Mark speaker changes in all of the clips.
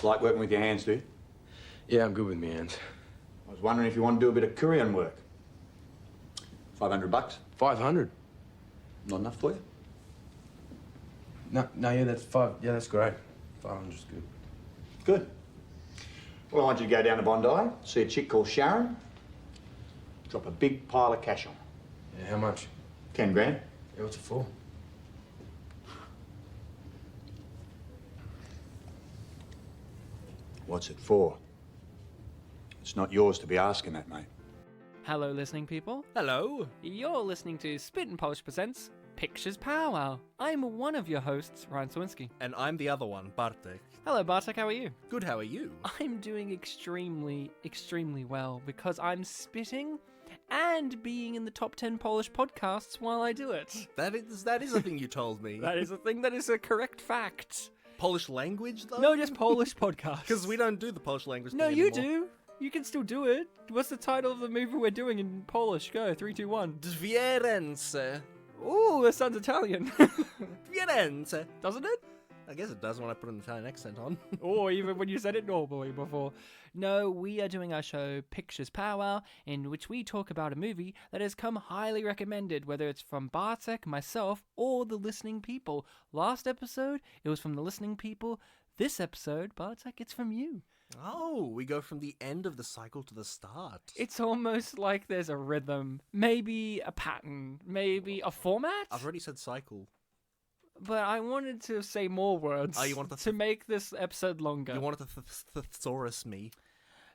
Speaker 1: like working with your hands, do you?
Speaker 2: Yeah, I'm good with my hands.
Speaker 1: I was wondering if you want to do a bit of Korean work. $500.
Speaker 2: 500?
Speaker 1: Not enough for you?
Speaker 2: No, yeah, that's five. Yeah, that's great. 500's good.
Speaker 1: Good. Well, I want you to go down to Bondi, see a chick called Sharon, drop a big pile of cash on her.
Speaker 2: Yeah, how much?
Speaker 1: 10 grand.
Speaker 2: Yeah, what's it for?
Speaker 1: What's it for? It's not yours to be asking that, mate.
Speaker 3: Hello, listening people.
Speaker 4: Hello.
Speaker 3: You're listening to Spit and Polish Presents Pictures Powwow. I'm one of your hosts, Ryan Sawinski.
Speaker 4: And I'm the other one, Bartek.
Speaker 3: Hello, Bartek, how are you?
Speaker 4: Good, how are you?
Speaker 3: I'm doing extremely well because I'm spitting and being in the top 10 Polish podcasts while I do it.
Speaker 4: That is a thing you told me.
Speaker 3: That is a thing that is a correct fact.
Speaker 4: Polish language, though?
Speaker 3: No, just Polish podcasts.
Speaker 4: Because we don't do the Polish language
Speaker 3: No,
Speaker 4: thing
Speaker 3: you
Speaker 4: anymore.
Speaker 3: do. You can still do it. What's the title of the movie we're doing in Polish? Go, 3, 2, 1.
Speaker 4: Dwie ręce.
Speaker 3: Ooh, that sounds Italian.
Speaker 4: Dwie ręce.
Speaker 3: Doesn't it?
Speaker 4: I guess it does when I put an Italian accent on.
Speaker 3: Or even when you said it normally before. No, we are doing our show Pictures Powwow, in which we talk about a movie that has come highly recommended, whether it's from Bartek, myself, or the listening people. Last episode, it was from the listening people. This episode, Bartek, it's from you.
Speaker 4: Oh, we go from the end of the cycle to the start.
Speaker 3: It's almost like there's a rhythm, maybe a pattern, maybe a format?
Speaker 4: I've already said cycle.
Speaker 3: But I wanted to say more words
Speaker 4: you wanted
Speaker 3: to make this episode longer.
Speaker 4: You wanted to thesaurus me.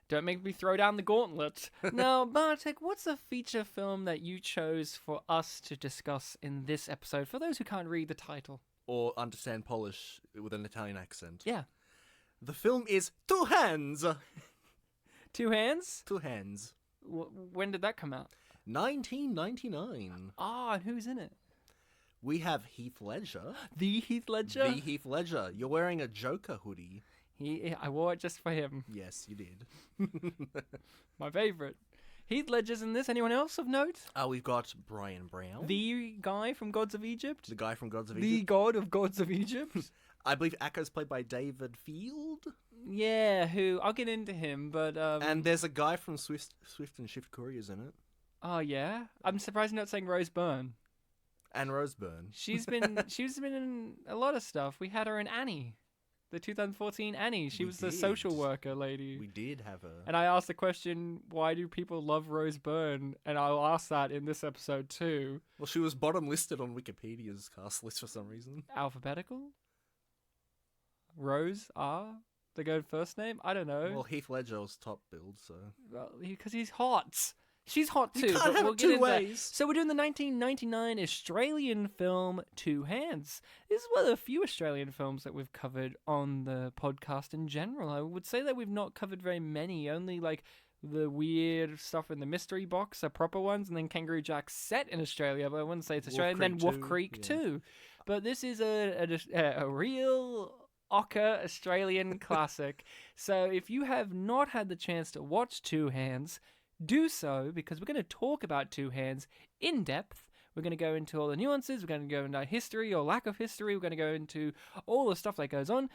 Speaker 3: Don't make me throw down the gauntlet. Now, Bartek, what's a feature film that you chose for us to discuss in this episode, for those who can't read the title?
Speaker 4: Or understand Polish with an Italian accent.
Speaker 3: Yeah.
Speaker 4: The film is Two Hands.
Speaker 3: 2 Hands?
Speaker 4: 2 Hands.
Speaker 3: When did that come out?
Speaker 4: 1999.
Speaker 3: Ah, and who's in it?
Speaker 4: We have Heath Ledger.
Speaker 3: The Heath Ledger?
Speaker 4: The Heath Ledger. You're wearing a Joker hoodie.
Speaker 3: I wore it just for him.
Speaker 4: Yes, you did.
Speaker 3: My favourite. Heath Ledger's in this. Anyone else of note?
Speaker 4: We've got Brian Brown.
Speaker 3: The guy from Gods of Egypt?
Speaker 4: The guy from Gods of
Speaker 3: The
Speaker 4: Egypt.
Speaker 3: god of Gods of Egypt?
Speaker 4: I believe Akko's played by David Field.
Speaker 3: Yeah, who... I'll get into him, but...
Speaker 4: And there's a guy from Swift and Shift Couriers in it.
Speaker 3: Oh, yeah? I'm surprised you're not saying Rose Byrne.
Speaker 4: And Rose Byrne.
Speaker 3: She's been in a lot of stuff. We had her in Annie. The 2014 Annie. She was the social worker lady.
Speaker 4: We did have her.
Speaker 3: And I asked the question, why do people love Rose Byrne? And I'll ask that in this episode too.
Speaker 4: Well, she was bottom listed on Wikipedia's cast list for some reason.
Speaker 3: Alphabetical? Rose R? The good first name? I don't know.
Speaker 4: Well, Heath Ledger was top billed, so...
Speaker 3: Well, because he's hot. She's hot too.
Speaker 4: You can't have it two ways.
Speaker 3: So we're doing the 1999 Australian film Two Hands. This is one of the few Australian films that we've covered on the podcast in general. I would say that we've not covered very many. Only like the weird stuff in the mystery box are proper ones, and then Kangaroo Jack's set in Australia, but I wouldn't say it's Australian. And then Wolf Creek too. But this is a real ochre Australian classic. So if you have not had the chance to watch Two Hands, do so, because we're going to talk about Two Hands in depth. We're going to go into all the nuances. We're going to go into history or lack of history. We're going to go into all the stuff that goes on.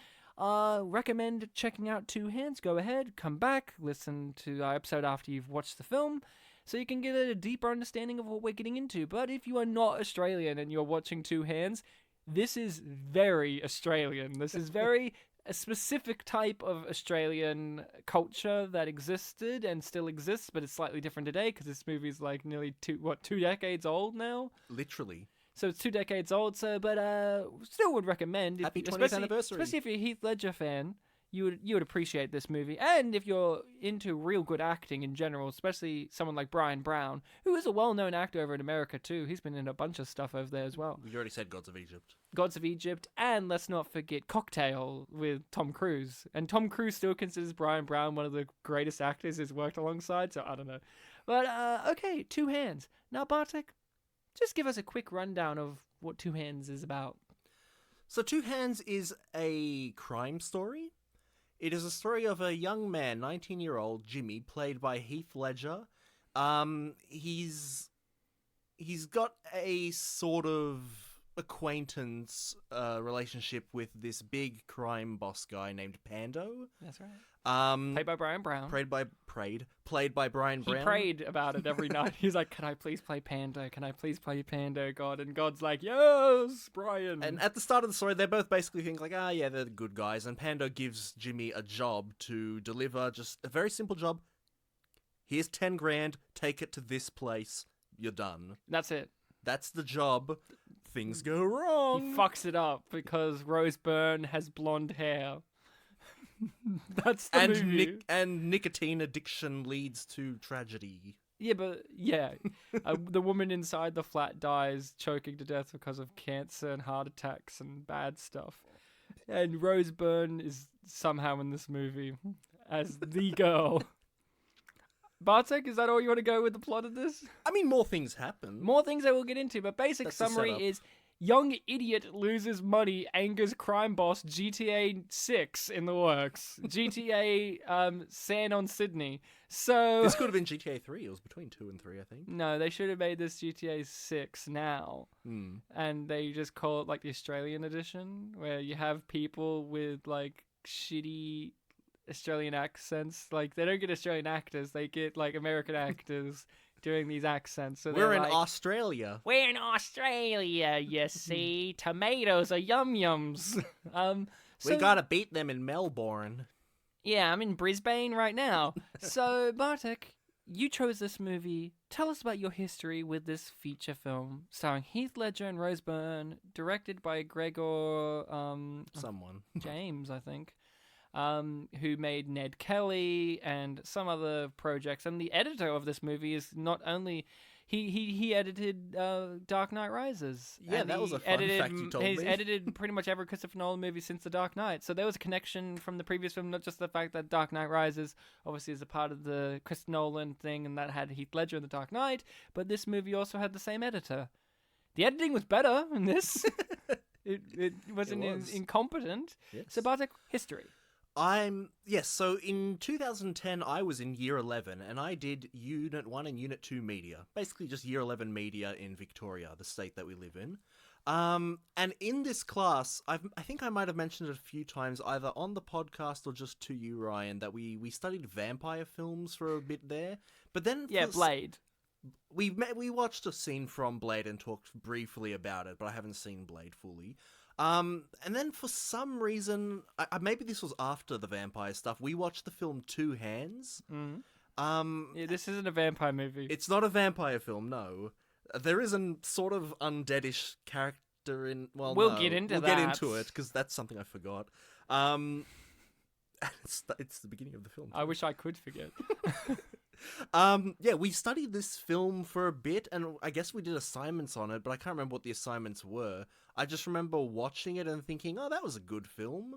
Speaker 3: Recommend checking out Two Hands. Go ahead, come back, listen to our episode after you've watched the film, so you can get a deeper understanding of what we're getting into. But if you are not Australian and you're watching Two Hands, this is very Australian. This is very a specific type of Australian culture that existed and still exists, but it's slightly different today because this movie's like nearly 2 decades old now.
Speaker 4: Literally.
Speaker 3: So it's 2 decades old. So, but still would recommend.
Speaker 4: Happy 20th anniversary.
Speaker 3: Especially if you're a Heath Ledger fan, you would appreciate this movie. And if you're into real good acting in general, especially someone like Brian Brown, who is a well-known actor over in America too. He's been in a bunch of stuff over there as well.
Speaker 4: We already said Gods of Egypt.
Speaker 3: Gods of Egypt, and let's not forget Cocktail with Tom Cruise. And Tom Cruise still considers Brian Brown one of the greatest actors he's worked alongside, so I don't know. But, okay, Two Hands. Now, Bartek, just give us a quick rundown of what Two Hands is about.
Speaker 4: So Two Hands is a crime story. It is a story of a young man, 19-year-old Jimmy, played by Heath Ledger. He's got a sort of acquaintance relationship with this big crime boss guy named Pando.
Speaker 3: That's right.
Speaker 4: Played
Speaker 3: by Brian Brown.
Speaker 4: Played by Brian
Speaker 3: He
Speaker 4: Brown.
Speaker 3: prayed about it every night. He's like, "Can I please play Pando? Can I please play Pando, God?" And God's like, "Yes, Brian."
Speaker 4: And at the start of the story, they're both basically think like, yeah, they're the good guys. And Pando gives Jimmy a job to deliver, just a very simple job. Here's 10 grand, take it to this place, you're done.
Speaker 3: That's it.
Speaker 4: That's the job. Things go wrong.
Speaker 3: He fucks it up because Rose Byrne has blonde hair. That's the movie.
Speaker 4: And nicotine addiction leads to tragedy.
Speaker 3: Yeah, but the woman inside the flat dies choking to death because of cancer and heart attacks and bad stuff. And Rose Byrne is somehow in this movie as the girl. Bartek, is that all you want to go with the plot of this?
Speaker 4: I mean, more things happen.
Speaker 3: More things I will get into, but basic
Speaker 4: That's the
Speaker 3: summary
Speaker 4: setup.
Speaker 3: is young idiot loses money, angers crime boss, GTA 6 in the works. GTA San on Sydney. So
Speaker 4: This could have been GTA 3. It was between 2 and 3, I think.
Speaker 3: no, they should have made this GTA 6 now. And they just call it like the Australian edition, where you have people with like shitty Australian accents. Like, they don't get Australian actors, they get like American actors doing these accents. So
Speaker 4: We're
Speaker 3: they're
Speaker 4: in
Speaker 3: like,
Speaker 4: Australia.
Speaker 3: we're in Australia, you see. Tomatoes are yum-yums.
Speaker 4: We gotta beat them in Melbourne.
Speaker 3: Yeah, I'm in Brisbane right now. So, Bartek, you chose this movie. Tell us about your history with this feature film starring Heath Ledger and Rose Byrne, directed by Gregor
Speaker 4: Someone.
Speaker 3: James, I think, who made Ned Kelly and some other projects. And the editor of this movie is not only... He edited Dark Knight Rises.
Speaker 4: Yeah,
Speaker 3: And
Speaker 4: that was
Speaker 3: he
Speaker 4: a fun fact you told
Speaker 3: He's
Speaker 4: me.
Speaker 3: edited pretty much every Christopher Nolan movie since The Dark Knight. So there was a connection from the previous film, not just the fact that Dark Knight Rises obviously is a part of the Chris Nolan thing, and that had Heath Ledger in The Dark Knight, but this movie also had the same editor. The editing was better in this. it wasn't
Speaker 4: It was.
Speaker 3: incompetent.
Speaker 4: Yes.
Speaker 3: So Bartek, history.
Speaker 4: So in 2010 I was in year 11 and I did Unit 1 and Unit 2 media. Basically just year 11 media in Victoria, the state that we live in. And in this class, I think I might have mentioned it a few times, either on the podcast or just to you, Ryan, that we studied vampire films for a bit there. But then
Speaker 3: Blade.
Speaker 4: we watched a scene from Blade and talked briefly about it, but I haven't seen Blade fully. And then for some reason, maybe this was after the vampire stuff, we watched the film Two Hands.
Speaker 3: Yeah, this isn't a vampire movie.
Speaker 4: It's not a vampire film, no. There is a sort of undeadish character in... Well,
Speaker 3: We'll
Speaker 4: no,
Speaker 3: get into
Speaker 4: we'll
Speaker 3: that.
Speaker 4: get into it, because that's something I forgot. It's the beginning of the film.
Speaker 3: I wish I could forget.
Speaker 4: We studied this film for a bit, and I guess we did assignments on it, but I can't remember what the assignments were. I just remember watching it and thinking, oh, that was a good film.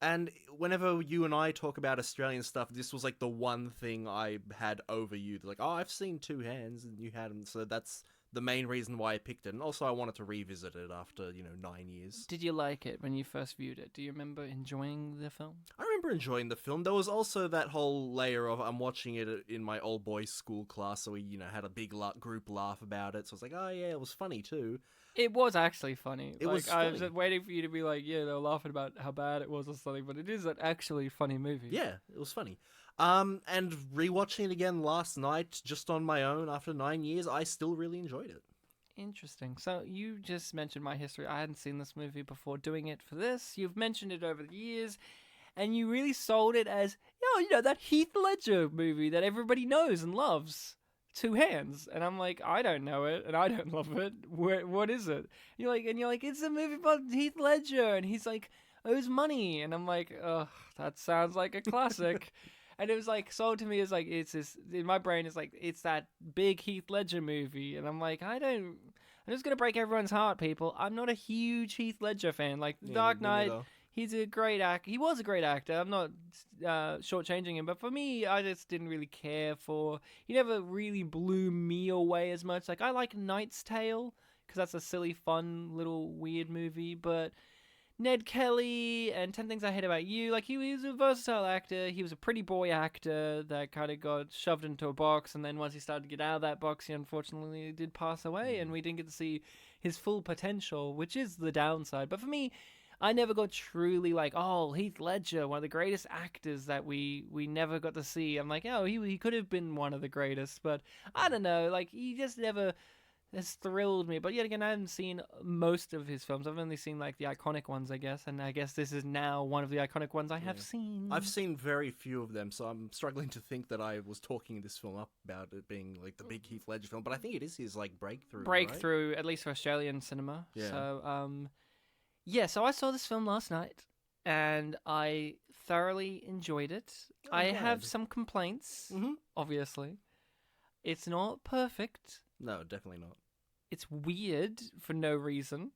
Speaker 4: And whenever you and I talk about Australian stuff, this was like the one thing I had over you. Like, oh, I've seen Two Hands, and you hadn't, so that's the main reason why I picked it. And also I wanted to revisit it after, 9 years.
Speaker 3: Did you like it when you first viewed it? Do you remember enjoying the film?
Speaker 4: I remember enjoying the film. There was also that whole layer of I'm watching it in my old boys school class, so we, had a big group laugh about it. So I was like, oh yeah, it was funny too.
Speaker 3: It was actually funny.
Speaker 4: It was
Speaker 3: I was
Speaker 4: funny.
Speaker 3: waiting for you to be like, yeah, they were laughing about how bad it was or something, but it is an actually funny movie.
Speaker 4: Yeah, it was funny. And rewatching it again last night, just on my own after 9 years, I still really enjoyed it.
Speaker 3: Interesting. So you just mentioned my history. I hadn't seen this movie before doing it for this. You've mentioned it over the years, and you really sold it as, that Heath Ledger movie that everybody knows and loves. Two Hands. And I'm like, I don't know it, and I don't love it. What is it? You're like, it's a movie about Heath Ledger, and he's like, owes money. And I'm like, ugh, that sounds like a classic. And it was like sold to me as like, it's this, in my brain it's like, it's that big Heath Ledger movie. And I'm like, I'm just going to break everyone's heart, people. I'm not a huge Heath Ledger fan. Like, Dark Knight, he's a great actor. He was a great actor. I'm not shortchanging him. But for me, I just didn't really care for, he never really blew me away as much. Like, I like Knight's Tale, because that's a silly, fun, little weird movie. But Ned Kelly and 10 Things I Hate About You, like, he was a versatile actor. He was a pretty boy actor that kind of got shoved into a box, and then once he started to get out of that box, he unfortunately did pass away, and we didn't get to see his full potential, which is the downside. But for me, I never got truly like, oh, Heath Ledger, one of the greatest actors that we never got to see. I'm like, oh, he could have been one of the greatest, but I don't know, like, he just never has thrilled me. But yet again, I haven't seen most of his films. I've only seen like the iconic ones, I guess, and I guess this is now one of the iconic ones I have seen.
Speaker 4: I've seen very few of them, so I'm struggling to think that I was talking this film up about it being like the big Heath Ledger film, but I think it is his like breakthrough. Right?
Speaker 3: At least for Australian cinema.
Speaker 4: Yeah.
Speaker 3: So, so I saw this film last night, and I thoroughly enjoyed it. I have some complaints, obviously. It's not perfect.
Speaker 4: No, definitely not.
Speaker 3: It's weird for no reason.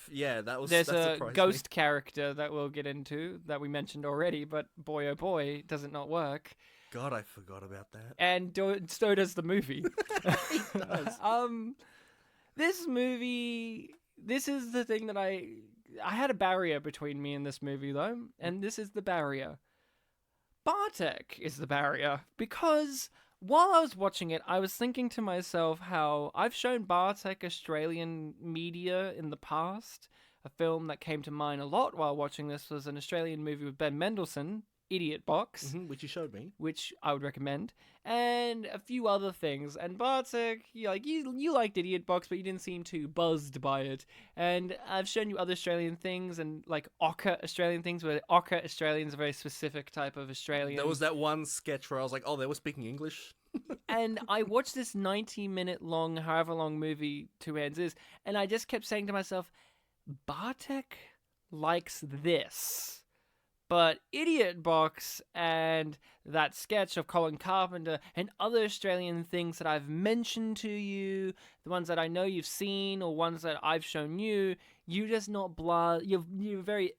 Speaker 4: There's
Speaker 3: a ghost character that we'll get into that we mentioned already, but boy oh boy, does it not work.
Speaker 4: God, I forgot about that.
Speaker 3: And so does the movie.
Speaker 4: It does.
Speaker 3: This movie, this is the thing that I had a barrier between me and this movie, though, and this is the barrier. Bartek is the barrier, because while I was watching it, I was thinking to myself how I've shown Bartek Australian media in the past. A film that came to mind a lot while watching this was an Australian movie with Ben Mendelsohn, Idiot Box,
Speaker 4: which you showed me,
Speaker 3: which I would recommend, and a few other things. And Bartek, you liked Idiot Box, but you didn't seem too buzzed by it. And I've shown you other Australian things, and like Ochre Australian things, where Ochre Australians are a very specific type of Australian.
Speaker 4: There was that one sketch where I was like, oh, they were speaking English.
Speaker 3: And I watched this 90-minute long, however long movie Two Hands is, and I just kept saying to myself, Bartek likes this. But Idiot Box and that sketch of Colin Carpenter and other Australian things that I've mentioned to you, the ones that I know you've seen or ones that I've shown you, you're just not you're very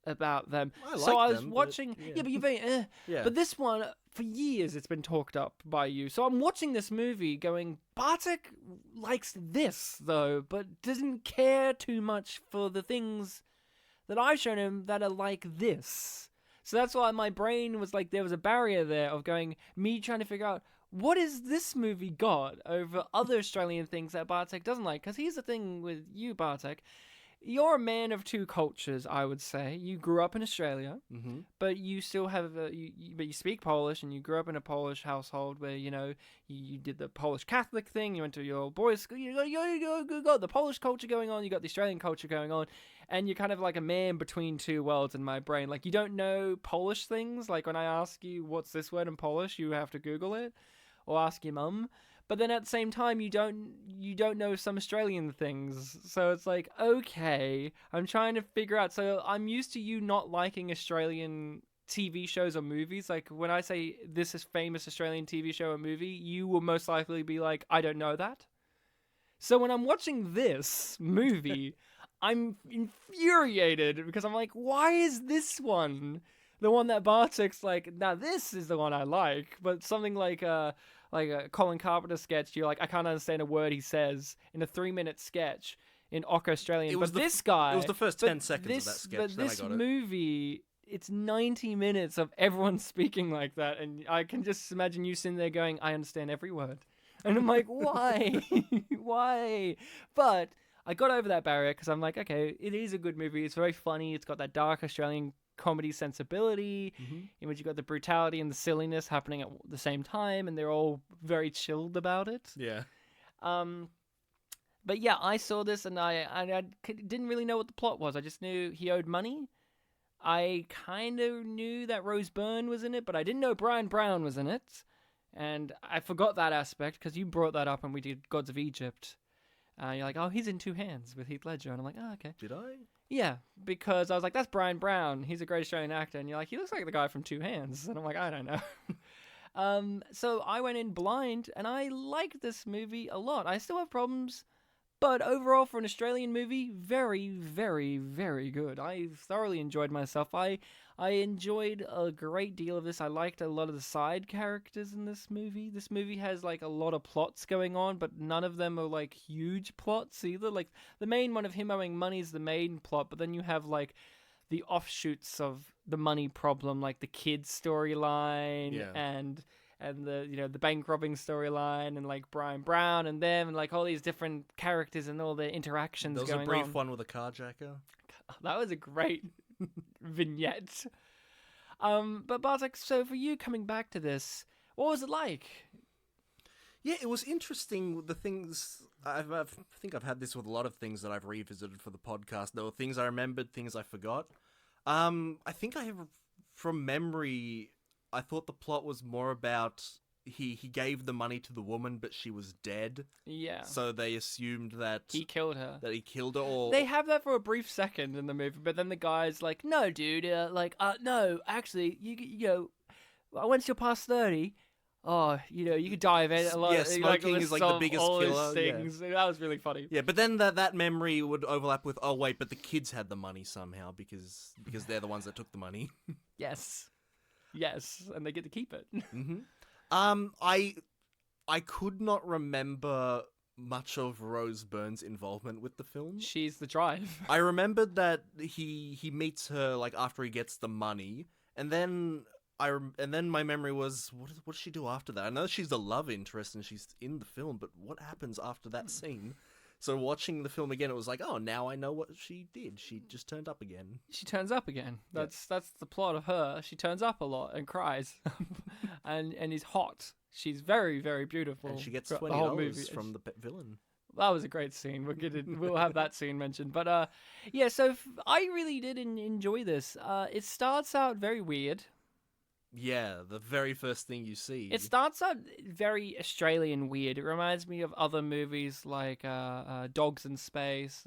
Speaker 3: about them.
Speaker 4: I
Speaker 3: was
Speaker 4: them,
Speaker 3: watching, but you're very
Speaker 4: Yeah.
Speaker 3: But this one, for years, it's been talked up by you. So I'm watching this movie going, Bartek likes this, though, but doesn't care too much for the things that I've shown him that are like this. So that's why my brain was like, there was a barrier there of me trying to figure out, what is this movie got over other Australian things that Bartek doesn't like? Because here's the thing with you, Bartek. You're a man of two cultures, I would say. You grew up in Australia, but you still have but you speak Polish, and you grew up in a Polish household where you did the Polish Catholic thing. You went to your boys' school. You got the Polish culture going on. You got the Australian culture going on, and you're kind of like a man between two worlds in my brain. Like, you don't know Polish things. Like, when I ask you what's this word in Polish, you have to Google it or ask your mum. But then at the same time, you don't know some Australian things. So it's like, okay, I'm trying to figure out. So I'm used to you not liking Australian TV shows or movies. Like, when I say this is famous Australian TV show or movie, you will most likely be like, I don't know that. So when I'm watching this movie, I'm infuriated because I'm like, why is this one the one that Bartek's like, now this is the one I like, but something like a Colin Carpenter sketch, you're like, I can't understand a word he says in a 3-minute sketch in Ochre Australian. But this guy...
Speaker 4: It was the first 10 seconds of that sketch,
Speaker 3: but
Speaker 4: then I
Speaker 3: this
Speaker 4: got it.
Speaker 3: movie, it's 90 minutes of everyone speaking like that, and I can just imagine you sitting there going, I understand every word. And I'm like, why? Why? But I got over that barrier because I'm like, okay, it is a good movie. It's very funny. It's got that dark Australian comedy sensibility in which you got the brutality and the silliness happening at the same time, and they're all very chilled about it.
Speaker 4: Yeah.
Speaker 3: But yeah, I saw this and I didn't really know what the plot was. I just knew he owed money. I kind of knew that Rose Byrne was in it, but I didn't know Brian Brown was in it. And I forgot that aspect because you brought that up when we did Gods of Egypt. You're like, oh, he's in Two Hands with Heath Ledger. And I'm like, oh, okay.
Speaker 4: Did I?
Speaker 3: Yeah, because I was like, that's Brian Brown. He's a great Australian actor. And you're like, he looks like the guy from Two Hands. And I'm like, I don't know. So I went in blind, and I liked this movie a lot. I still have problems, but overall, for an Australian movie, very, very, very good. I thoroughly enjoyed myself. I enjoyed a great deal of this. I liked a lot of the side characters in this movie. This movie has like a lot of plots going on, but none of them are like huge plots either. Like, the main one of him owing money is the main plot, but then you have like the offshoots of the money problem, like the kids storyline, and the bank robbing storyline, and like Brian Brown and them, and like all these different characters and all their interactions
Speaker 4: There was
Speaker 3: going
Speaker 4: a brief
Speaker 3: on.
Speaker 4: one with a carjacker.
Speaker 3: That was a great vignette. But Bartek, so for you coming back to this, what was it like?
Speaker 4: Yeah, it was interesting. The things I think I've had this with a lot of things that I've revisited for the podcast. There were things I remembered, things I forgot. I think I have, from memory, I thought the plot was more about he gave the money to the woman, but she was dead.
Speaker 3: Yeah.
Speaker 4: So they assumed that
Speaker 3: He killed her.
Speaker 4: he killed her. Or
Speaker 3: They have that for a brief second in the movie, but then the guy's like, "No, dude, no, actually, you know, once you're past 30, you could die of it. A lot,
Speaker 4: Yeah, smoking
Speaker 3: lists
Speaker 4: is, like, the
Speaker 3: off
Speaker 4: biggest
Speaker 3: all these
Speaker 4: killer, yeah.
Speaker 3: things. That was really funny.
Speaker 4: yeah, but then that memory would overlap with, oh wait, but the kids had the money somehow because they're the ones that took the money.
Speaker 3: Yes, and they get to keep it.
Speaker 4: I could not remember much of Rose Byrne's involvement with the film.
Speaker 3: She's the drive.
Speaker 4: I remembered that he meets her like after he gets the money, and then my memory was what does she do after that? I know she's the love interest and she's in the film, but what happens after that scene? So watching the film again, it was like, oh, now I know what she did. She just turned up again.
Speaker 3: She turns up again. That's the plot of her. She turns up a lot and cries, and is hot. She's very, very beautiful.
Speaker 4: And she gets
Speaker 3: throughout the whole movie.
Speaker 4: $20 from the villain.
Speaker 3: That was a great scene. We'll have that scene mentioned. But yeah. So I really did enjoy this. It starts out very weird.
Speaker 4: Yeah, the very first thing you see.
Speaker 3: It starts out very Australian weird. It reminds me of other movies like Dogs in Space.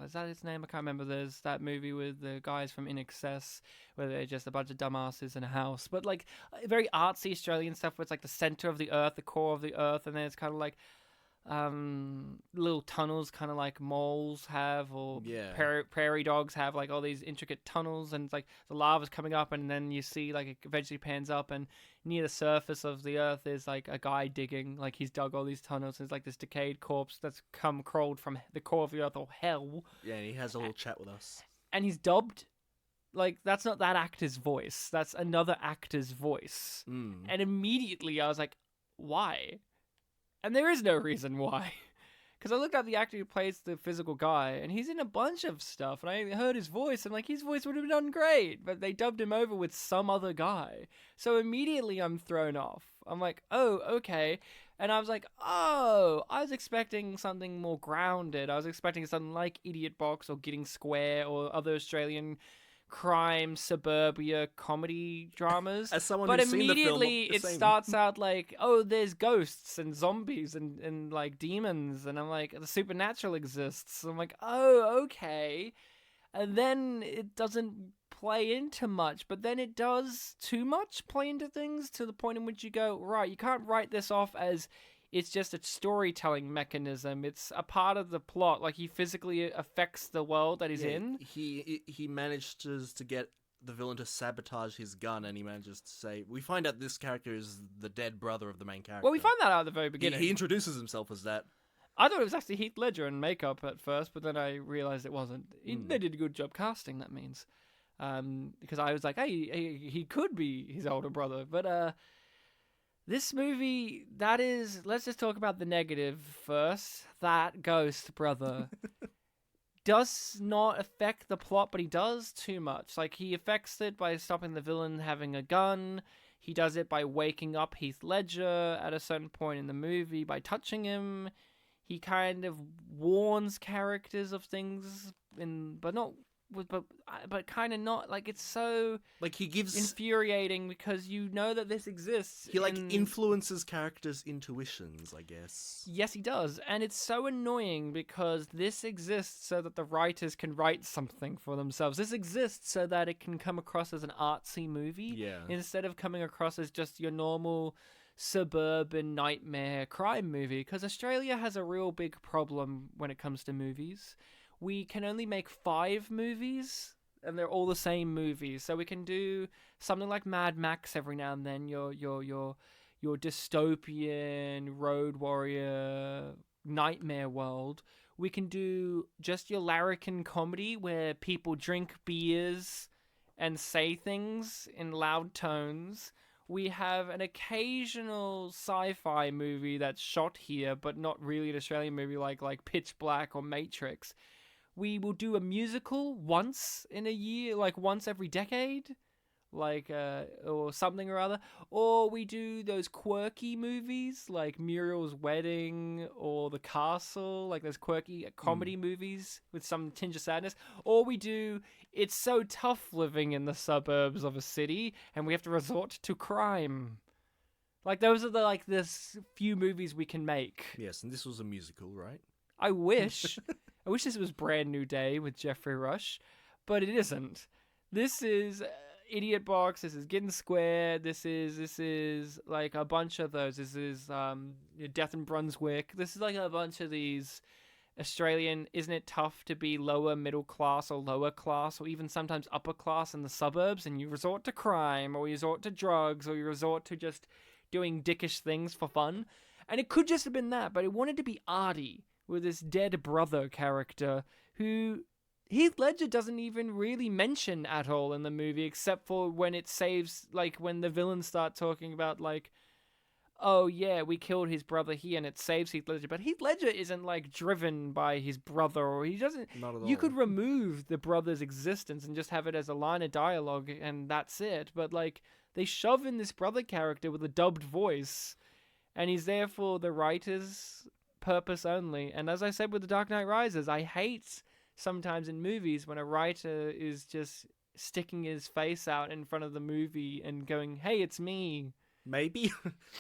Speaker 3: Is that its name? I can't remember. There's that movie with the guys from In Excess where they're just a bunch of dumbasses in a house. But like very artsy Australian stuff where it's like the center of the earth, the core of the earth, and then it's kind of like little tunnels, kind of like moles have, or prairie dogs have, like all these intricate tunnels, and it's like the lava's coming up, and then you see like it eventually pans up, and near the surface of the earth is like a guy digging, like he's dug all these tunnels. There's like this decayed corpse that's crawled from the core of the earth, or hell.
Speaker 4: Yeah, and he has a little chat with us.
Speaker 3: And he's dubbed. Like, that's not that actor's voice. That's another actor's voice. And immediately I was like, why? And there is no reason why. Because I looked at the actor who plays the physical guy, and he's in a bunch of stuff, and I heard his voice, and like, his voice would have done great, but they dubbed him over with some other guy. So immediately I'm thrown off. I'm like, oh, okay. And I was like, oh, I was expecting something more grounded. I was expecting something like Idiot Box or Getting Square or other Australian crime suburbia comedy dramas.
Speaker 4: As someone
Speaker 3: but
Speaker 4: who's seen the film,
Speaker 3: immediately
Speaker 4: the
Speaker 3: it
Speaker 4: same.
Speaker 3: starts out like, oh, there's ghosts and zombies and like demons, and I'm like, the supernatural exists. I'm like, oh, okay. And then it doesn't play into much, but then it does too much play into things to the point in which you go, right, you can't write this off as it's just a storytelling mechanism. It's a part of the plot. Like, he physically affects the world that he's in.
Speaker 4: He manages to get the villain to sabotage his gun, and he manages to say, we find out this character is the dead brother of the main character.
Speaker 3: Well, we find that out at the very beginning.
Speaker 4: He introduces himself as that.
Speaker 3: I thought it was actually Heath Ledger in makeup at first, but then I realized it wasn't. They did a good job casting, that means. Because I was like, hey, he could be his older brother. But this movie, let's just talk about the negative first. That ghost brother does not affect the plot, but he does too much. Like, he affects it by stopping the villain having a gun. He does it by waking up Heath Ledger at a certain point in the movie by touching him. He kind of warns characters of things, but kind of not. Like, it's so
Speaker 4: like he gives
Speaker 3: infuriating because you know that this exists.
Speaker 4: He influences characters' intuitions, I guess.
Speaker 3: Yes, he does, and it's so annoying because this exists so that the writers can write something for themselves. This exists so that it can come across as an artsy movie, instead of coming across as just your normal suburban nightmare crime movie. Because Australia has a real big problem when it comes to movies. We can only make 5 movies, and they're all the same movies. So we can do something like Mad Max every now and then, your dystopian road warrior nightmare world. We can do just your larrikin comedy where people drink beers and say things in loud tones. We have an occasional sci-fi movie that's shot here, but not really an Australian movie like Pitch Black or Matrix. We will do a musical once in a year, like once every decade, or something or other. Or we do those quirky movies like Muriel's Wedding or The Castle, like those quirky comedy movies with some tinge of sadness. Or we do It's So Tough Living in the Suburbs of a City and we have to resort to crime. Like those are this few movies we can make.
Speaker 4: Yes, and this was a musical, right?
Speaker 3: I wish. I wish this was Brand New Day with Jeffrey Rush, but it isn't. This is Idiot Box. This is Getting Square. This is like a bunch of those. This is Death in Brunswick. This is like a bunch of these Australian. Isn't it tough to be lower middle class or lower class or even sometimes upper class in the suburbs? And you resort to crime or you resort to drugs or you resort to just doing dickish things for fun. And it could just have been that, but it wanted to be arty with this dead brother character who Heath Ledger doesn't even really mention at all in the movie, except for when it saves, like, when the villains start talking about, like, oh, yeah, we killed his brother here, and it saves Heath Ledger. But Heath Ledger isn't, like, driven by his brother, or he doesn't...
Speaker 4: Not at all.
Speaker 3: You could remove the brother's existence and just have it as a line of dialogue, and that's it. But, like, they shove in this brother character with a dubbed voice, and he's there for the writer's purpose only. And as I said with The Dark Knight Rises, I hate sometimes in movies when a writer is just sticking his face out in front of the movie and going, hey, it's me.
Speaker 4: Maybe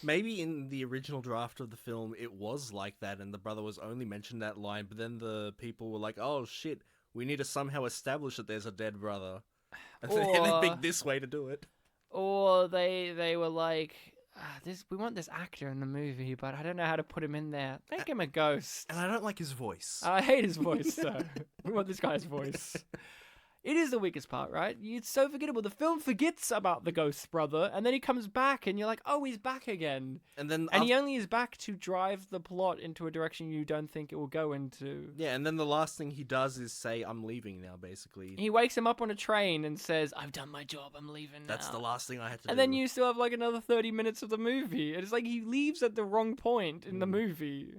Speaker 4: in the original draft of the film it was like that and the brother was only mentioned that line, but then the people were like, oh shit, we need to somehow establish that there's a dead brother. And then they picked this way to do it.
Speaker 3: Or they were like, we want this actor in the movie, but I don't know how to put him in there. Make him a ghost.
Speaker 4: And I don't like his voice.
Speaker 3: I hate his voice, though. We want this guy's voice. It is the weakest part, right? It's so forgettable. The film forgets about the ghost brother, and then he comes back, and you're like, oh, he's back again.
Speaker 4: And
Speaker 3: he only is back to drive the plot into a direction you don't think it will go into.
Speaker 4: Yeah, and then the last thing he does is say, I'm leaving now, basically.
Speaker 3: He wakes him up on a train and says, I've done my job, I'm leaving now.
Speaker 4: That's the last thing I had to do.
Speaker 3: And then you still have like another 30 minutes of the movie. It's like he leaves at the wrong point in the movie.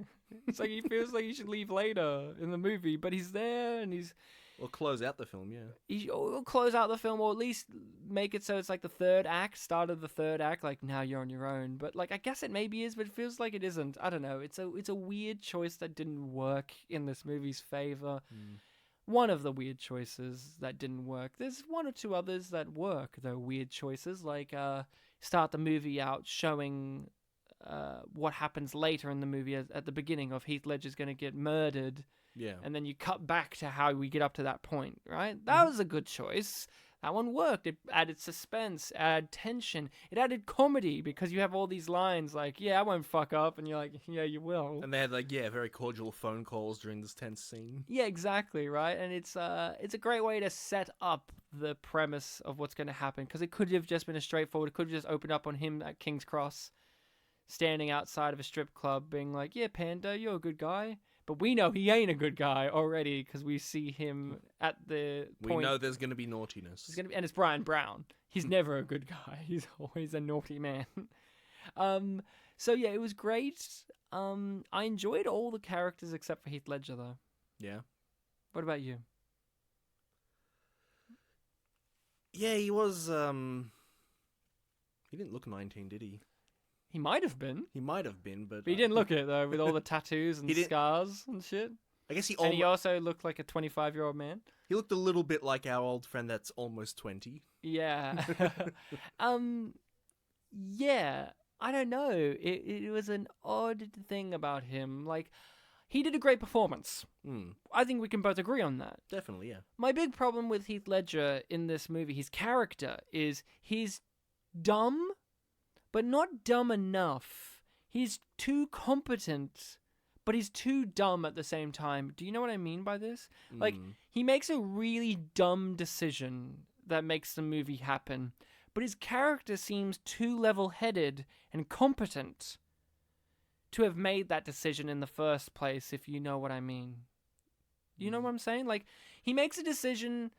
Speaker 3: It's like he feels like he should leave later in the movie, but he's there and he's...
Speaker 4: Or close out the film, yeah.
Speaker 3: Or close out the film, or at least make it so it's like the third act, start of the third act, like now you're on your own. But like I guess it maybe is, but it feels like it isn't. I don't know. It's a weird choice that didn't work in this movie's favor. One of the weird choices that didn't work. There's one or two others that work, though, weird choices, like start the movie out showing what happens later in the movie at the beginning of Heath Ledger's going to get murdered.
Speaker 4: Yeah.
Speaker 3: And then you cut back to how we get up to that point, right? That was a good choice. That one worked. It added suspense, added tension. It added comedy because you have all these lines like, yeah, I won't fuck up. And you're like, yeah, you will.
Speaker 4: And they had like, yeah, very cordial phone calls during this tense scene.
Speaker 3: Yeah, exactly, right? And it's a great way to set up the premise of what's going to happen because it could have just been a straightforward, it could have just opened up on him at King's Cross standing outside of a strip club being like, yeah, Panda, you're a good guy. But we know he ain't a good guy already because we see him at the point.
Speaker 4: We know there's going to be naughtiness.
Speaker 3: And it's Brian Brown. He's never a good guy. He's always a naughty man. So yeah, it was great. I enjoyed all the characters except for Heath Ledger, though.
Speaker 4: Yeah.
Speaker 3: What about you?
Speaker 4: Yeah, he was. He didn't look 19, did he?
Speaker 3: He might have been.
Speaker 4: He might have been, but
Speaker 3: he didn't look it, though, with all the tattoos and scars and shit.
Speaker 4: I guess
Speaker 3: And he also looked like a 25-year-old man.
Speaker 4: He looked a little bit like our old friend that's almost 20.
Speaker 3: Yeah. Yeah. I don't know. It was an odd thing about him. Like, he did a great performance. I think we can both agree on that.
Speaker 4: Definitely, yeah.
Speaker 3: My big problem with Heath Ledger in this movie, his character, is he's dumb, but not dumb enough. He's too competent, but he's too dumb at the same time. Do you know what I mean by this? Like, he makes a really dumb decision that makes the movie happen, but his character seems too level-headed and competent to have made that decision in the first place, if you know what I mean. You know what I'm saying? Like, he makes a decision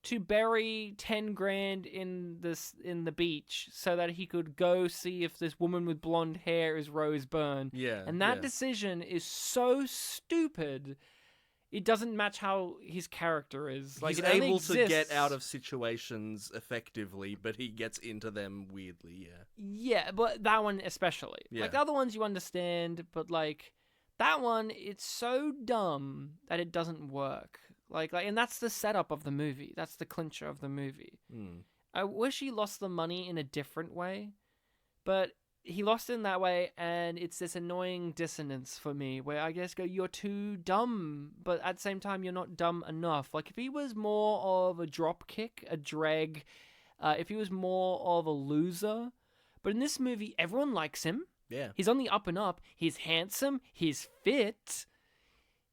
Speaker 3: to bury 10 grand in the beach so that he could go see if this woman with blonde hair is Rose Byrne.
Speaker 4: Yeah.
Speaker 3: And that
Speaker 4: yeah.
Speaker 3: decision is so stupid. It doesn't match how his character is. Like,
Speaker 4: He's
Speaker 3: it only
Speaker 4: able to get
Speaker 3: exists-
Speaker 4: out of situations effectively, but he gets into them weirdly, yeah.
Speaker 3: Yeah, but that one especially.
Speaker 4: Yeah.
Speaker 3: Like, the other ones you understand, but, like, that one, it's so dumb that it doesn't work. Like, and that's the setup of the movie. That's the clincher of the movie.
Speaker 4: Mm.
Speaker 3: I wish he lost the money in a different way, but he lost it in that way, and it's this annoying dissonance for me where I just go, you're too dumb, but at the same time, you're not dumb enough. Like, if he was more of a dropkick, a dreg, if he was more of a loser, but in this movie, everyone likes him.
Speaker 4: Yeah.
Speaker 3: He's on the up and up. He's handsome. He's fit.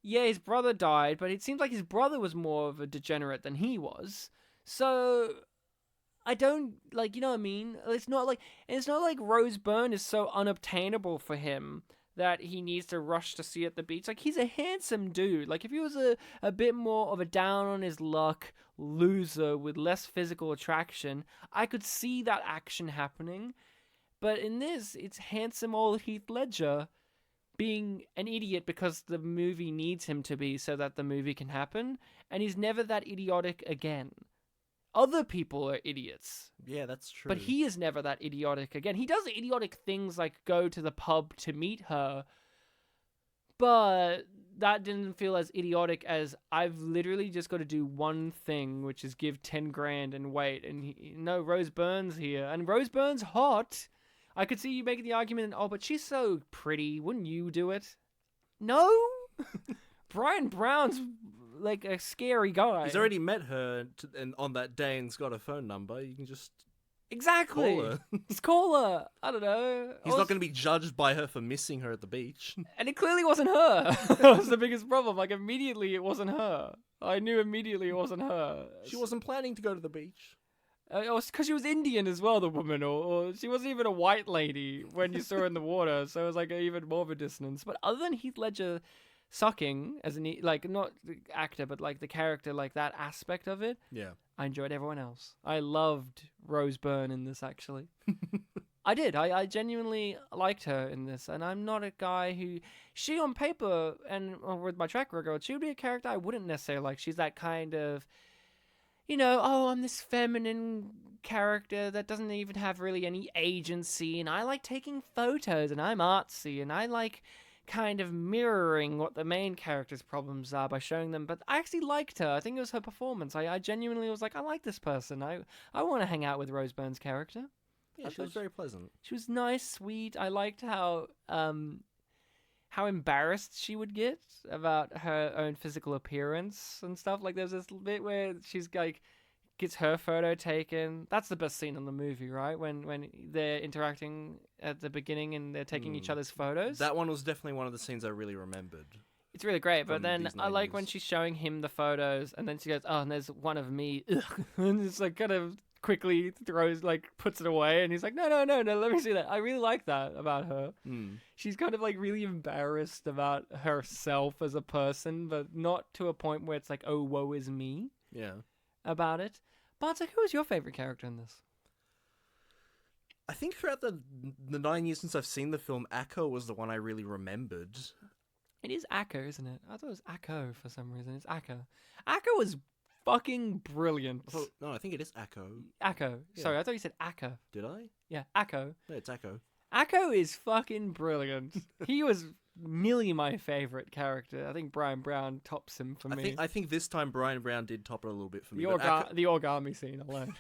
Speaker 3: Yeah, his brother died, but it seems like his brother was more of a degenerate than he was. So I don't like, you know what I mean? It's not like Rose Byrne is so unobtainable for him that he needs to rush to see at the beach. Like, he's a handsome dude. Like, if he was a bit more of a down on his luck loser with less physical attraction, I could see that action happening. But in this, it's handsome old Heath Ledger being an idiot because the movie needs him to be so that the movie can happen, and he's never that idiotic again. Other people are idiots,
Speaker 4: Yeah, that's true.
Speaker 3: but he is never that idiotic again. He does idiotic things like go to the pub to meet her, but that didn't feel as idiotic as I've literally just got to do one thing, which is give 10 grand and wait. And no, Rose Byrne's here, and Rose Byrne's hot. I could see you making the argument, oh, but she's so pretty. Wouldn't you do it? No. Brian Brown's like a scary guy.
Speaker 4: He's already met her and on that day and's got her phone number. You can just
Speaker 3: exactly.
Speaker 4: call her.
Speaker 3: Just call her. I don't know.
Speaker 4: He's not going to be judged by her for missing her at the beach.
Speaker 3: And it clearly wasn't her. That was the biggest problem. Like, immediately it wasn't her. I knew immediately it wasn't her.
Speaker 4: She wasn't planning to go to the beach.
Speaker 3: It was because she was Indian as well, the woman, or she wasn't even a white lady when you saw her in the water, so it was like even more of a dissonance. But other than Heath Ledger sucking as an like not the actor, but like the character, like that aspect of it,
Speaker 4: Yeah.
Speaker 3: I enjoyed everyone else. I loved Rose Byrne in this, actually. I did. I genuinely liked her in this, and I'm not a guy who she on paper and with my track record, she would be a character I wouldn't necessarily like. She's that kind of, you know, oh, I'm this feminine character that doesn't even have really any agency, and I like taking photos, and I'm artsy, and I like kind of mirroring what the main character's problems are by showing them. But I actually liked her. I think it was her performance. I genuinely was like, I like this person. I want to hang out with Rose Byrne's character.
Speaker 4: Yeah, she was very pleasant.
Speaker 3: She was nice, sweet. I liked how embarrassed she would get about her own physical appearance and stuff. Like, there's this bit where she's like gets her photo taken. That's the best scene in the movie, right? When they're interacting at the beginning and they're taking each other's photos.
Speaker 4: That one was definitely one of the scenes I really remembered.
Speaker 3: It's really great, but
Speaker 4: From
Speaker 3: then
Speaker 4: these
Speaker 3: I like when
Speaker 4: 90s.
Speaker 3: she's showing him the photos, and then she goes, "Oh, and there's one of me," and it's like kind of quickly puts it away, and he's like, "No, let me see that." I really like that about her.
Speaker 4: Mm.
Speaker 3: She's kind of like really embarrassed about herself as a person, but not to a point where it's like, "Oh, woe is me"
Speaker 4: Yeah.
Speaker 3: about it. Bartek, who was your favorite character in this?
Speaker 4: I think throughout the 9 years since I've seen the film, Akko was the one I really remembered.
Speaker 3: It is Akko, isn't it? I thought it was Akko for some reason. It's Akko. Akko was fucking brilliant.
Speaker 4: No, I think it is Akko.
Speaker 3: Akko.
Speaker 4: Yeah.
Speaker 3: Sorry, I thought you said Akko.
Speaker 4: Did I?
Speaker 3: Yeah, Akko.
Speaker 4: No, it's Akko.
Speaker 3: Akko is fucking brilliant. He was nearly my favorite character. I think Brian Brown tops him for me.
Speaker 4: I think this time Brian Brown did top it a little bit for me.
Speaker 3: The origami scene alone.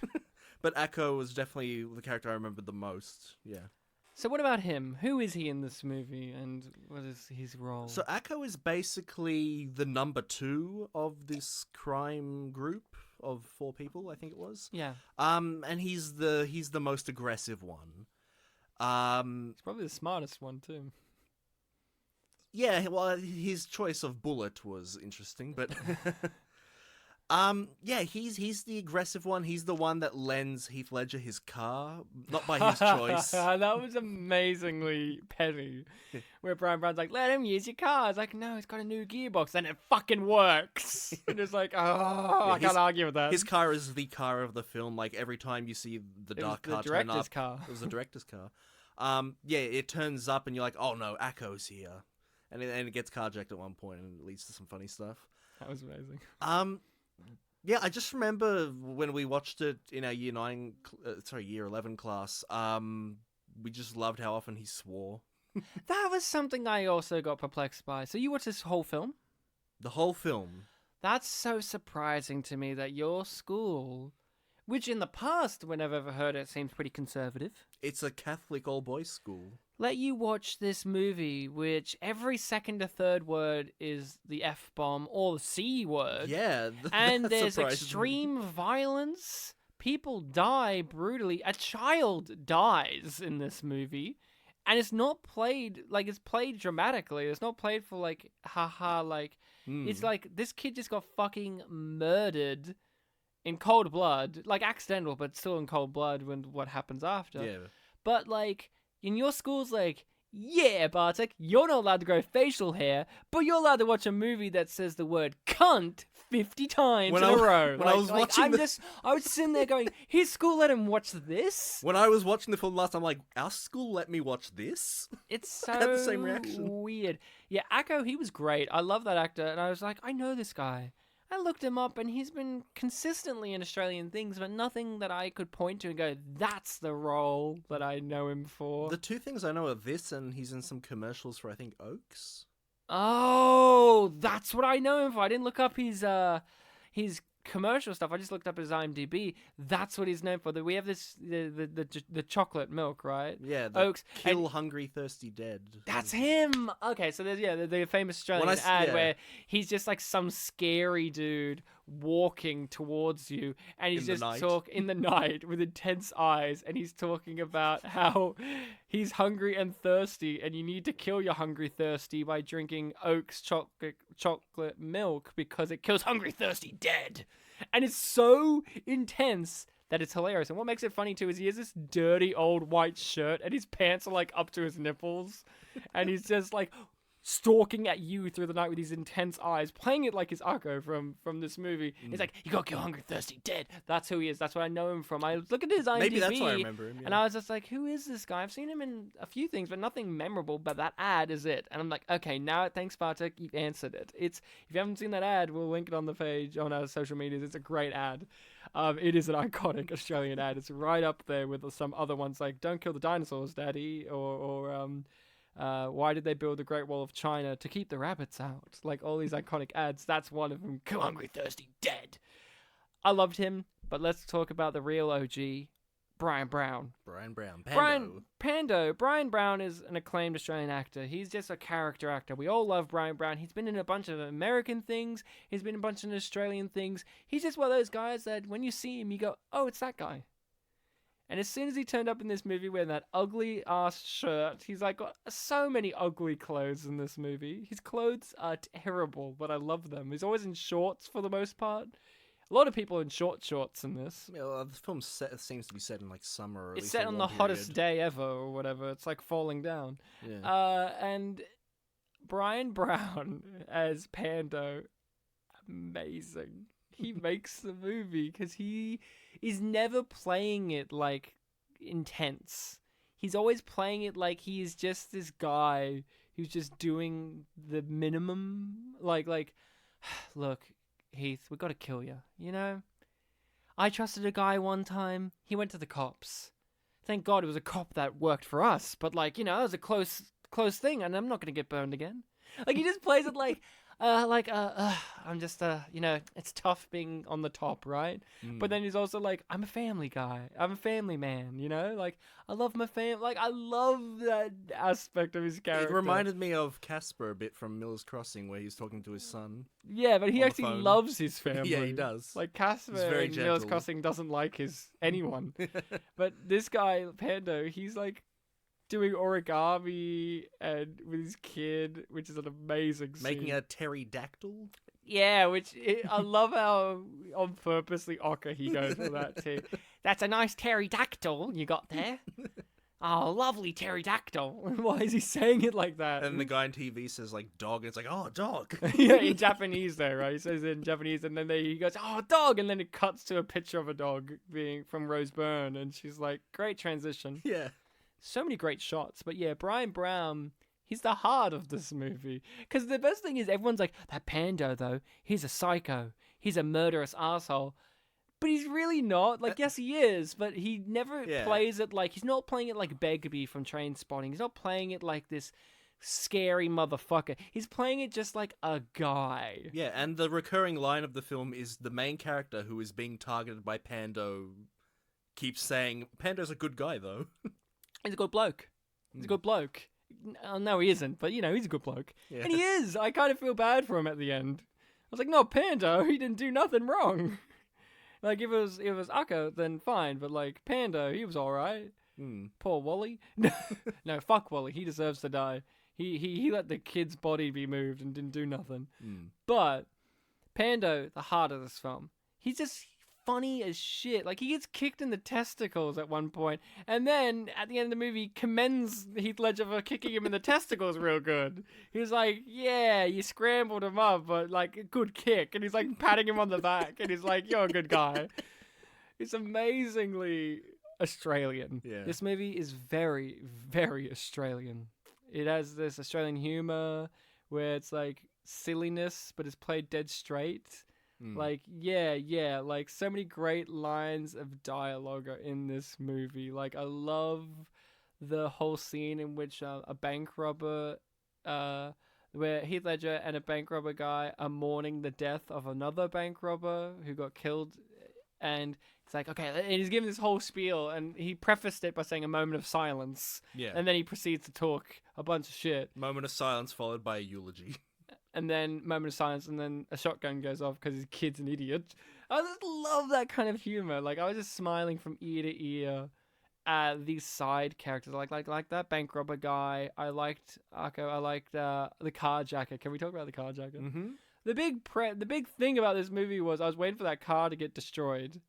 Speaker 4: But Akko was definitely the character I remembered the most. Yeah.
Speaker 3: So what about him? Who is he in this movie, and what is his role?
Speaker 4: So Akko is basically the number 2 of this crime group of 4 people, I think it was.
Speaker 3: yeah,
Speaker 4: And he's the most aggressive one.
Speaker 3: he's probably the smartest one too.
Speaker 4: Yeah, well, his choice of bullet was interesting, but Yeah, he's the aggressive one. He's the one that lends Heath Ledger his car, not by his choice.
Speaker 3: That was amazingly petty. Where Brian Brown's like, let him use your car. It's like, no, it's got a new gearbox, and it fucking works. And it's like, I can't argue with that.
Speaker 4: His car is the car of the film. Like, every time you see the dark car turn up, it was the director's car. Yeah, it turns up, and you're like, oh no, Akko's here. And it gets carjacked at one point, and it leads to some funny stuff.
Speaker 3: That was amazing.
Speaker 4: Yeah, I just remember when we watched it in our year 11 class, we just loved how often he swore.
Speaker 3: That was something I also got perplexed by. So you watched this whole film?
Speaker 4: The whole film.
Speaker 3: That's so surprising to me that your school, which in the past, when I've ever heard it, seems pretty conservative.
Speaker 4: It's a Catholic all-boys school.
Speaker 3: Let you watch this movie, which every second or third word is the F-bomb or the C word.
Speaker 4: Yeah.
Speaker 3: And there's extreme violence. People die brutally. A child dies in this movie. And it's not played, like, it's played dramatically. It's not played for, like, haha, like, it's like, this kid just got fucking murdered in cold blood. Like, accidental, but still in cold blood when what happens after.
Speaker 4: Yeah.
Speaker 3: But, like, in your school's like, yeah, Bartek, you're not allowed to grow facial hair, but you're allowed to watch a movie that says the word cunt 50 times in a row.
Speaker 4: When I was watching
Speaker 3: I was sitting there going, his school let him watch this?
Speaker 4: When I was watching the film last time, I'm like, our school let me watch this?
Speaker 3: It's so
Speaker 4: I had the same reaction.
Speaker 3: weird. Yeah, Akko, he was great. I love that actor, and I was like, I know this guy. I looked him up, and he's been consistently in Australian things, but nothing that I could point to and go, that's the role that I know him for.
Speaker 4: The two things I know are this, and he's in some commercials for, I think, Oaks.
Speaker 3: Oh, that's what I know him for. I didn't look up his commercial stuff. I just looked up his IMDb. That's what he's known for. We have this the chocolate milk, right?
Speaker 4: Yeah,
Speaker 3: Oaks.
Speaker 4: Kill Hungry Thirsty Dead.
Speaker 3: That's him. Okay, so there's the famous Australian ad where he's just like some scary dude walking towards you, and he's just in the night with intense eyes, and he's talking about how he's hungry and thirsty, and you need to kill your hungry thirsty by drinking Oaks chocolate milk because it kills hungry thirsty dead. And it's so intense that it's hilarious. And what makes it funny too is he has this dirty old white shirt, and his pants are like up to his nipples, and he's just like stalking at you through the night with these intense eyes, playing it like his Akko from this movie. He's like, you gotta kill hungry thirsty dead. That's who he is. That's what I know him from. I look at his IMDb,
Speaker 4: maybe that's why I remember him. Yeah.
Speaker 3: And I was just like, who is this guy? I've seen him in a few things, but nothing memorable. But that ad is it. And I'm like, okay, now thanks, Bartek, you've answered it. If you haven't seen that ad, we'll link it on the page on our social medias. It's a great ad. It is an iconic Australian ad. It's right up there with some other ones like "Don't kill the dinosaurs, Daddy," or why did they build the Great Wall of China? To keep the rabbits out. Like all these iconic ads. That's one of them. Kill hungry thirsty dead. I loved him, but let's talk about the real OG, Brian Brown.
Speaker 4: Pando.
Speaker 3: Brian Brown is an acclaimed Australian actor. He's just a character actor. We all love Brian Brown. He's been in a bunch of American things. He's been in a bunch of Australian things. He's just one of those guys that when you see him, you go, oh, it's that guy. And as soon as he turned up in this movie wearing that ugly ass shirt, he's like got so many ugly clothes in this movie. His clothes are terrible, but I love them. He's always in shorts for the most part. A lot of people in shorts in this.
Speaker 4: Yeah, well, the film seems to be set in like summer. Or
Speaker 3: it's set on the hottest day ever or whatever. It's like falling down.
Speaker 4: Yeah.
Speaker 3: And Brian Brown as Pando, amazing. He makes the movie because he is never playing it like intense. He's always playing it like he's just this guy who's just doing the minimum. Like, look, Heath, we got to kill you, you know? I trusted a guy one time. He went to the cops. Thank God it was a cop that worked for us. But, like, you know, it was a close thing, and I'm not going to get burned again. Like, he just plays it like, I'm just, you know, it's tough being on the top, right? But then he's also like, I'm a family guy. I'm a family man, you know? Like, I love my family. Like, I love that aspect of his character.
Speaker 4: It reminded me of Casper a bit from Miller's Crossing, where he's talking to his son.
Speaker 3: Yeah, but he actually loves his family.
Speaker 4: Yeah, he does.
Speaker 3: Like, Casper in Miller's Crossing doesn't like anyone. But this guy, Pando, he's like doing origami and with his kid, which is an amazing scene.
Speaker 4: Making a pterodactyl?
Speaker 3: Yeah, I love how on purposely Ocker he goes for that too. That's a nice pterodactyl you got there. Oh, lovely pterodactyl. Why is he saying it like that?
Speaker 4: And the guy on TV says like dog, and it's like, oh, dog.
Speaker 3: Yeah, in Japanese though, right? He says it in Japanese, and then he goes, "Oh, dog," and then it cuts to a picture of a dog being from Rose Byrne, and she's like, "Great transition."
Speaker 4: Yeah.
Speaker 3: So many great shots, but yeah, Brian Brown. He's the heart of this movie. Because the best thing is everyone's like, that Pando, though, he's a psycho. He's a murderous asshole. But he's really not. Like, yes, he is, but he never plays it like... He's not playing it like Begbie from Trainspotting. He's not playing it like this scary motherfucker. He's playing it just like a guy.
Speaker 4: Yeah, and the recurring line of the film is the main character who is being targeted by Pando keeps saying, Pando's a good guy, though.
Speaker 3: He's a good bloke. He's a good bloke. No, he isn't, but, he's a good bloke.
Speaker 4: Yeah.
Speaker 3: And he is. I kind of feel bad for him at the end. I was like, no, Pando, he didn't do nothing wrong. Like, if it was Akko, then fine, but, like, Pando, he was alright. Poor Wally. No, fuck Wally. He deserves to die. He let the kid's body be moved and didn't do nothing. But Pando, the heart of this film, he's just funny as shit. Like, he gets kicked in the testicles at one point, and then at the end of the movie commends Heath Ledger for kicking him in the testicles real good. He's like, yeah, you scrambled him up, but like, a good kick. And he's like patting him on the back, and he's like, you're a good guy. It's amazingly Australian.
Speaker 4: Yeah.
Speaker 3: This movie is very, very Australian. It has this Australian humor where it's like silliness, but it's played dead straight. Like, yeah, like, so many great lines of dialogue are in this movie. Like, I love the whole scene in which a bank robber, where Heath Ledger and a bank robber guy are mourning the death of another bank robber who got killed, and it's like, okay, and he's giving this whole spiel, and he prefaced it by saying a moment of silence, and then he proceeds to talk a bunch of shit.
Speaker 4: Moment of silence followed by a eulogy.
Speaker 3: And then moment of silence, and then a shotgun goes off because his kid's an idiot. I just love that kind of humor. Like, I was just smiling from ear to ear at these side characters. Like that bank robber guy. I liked Akko. I liked the carjacker. Can we talk about the carjacker?
Speaker 4: Mm-hmm.
Speaker 3: The big thing about this movie was I was waiting for that car to get destroyed.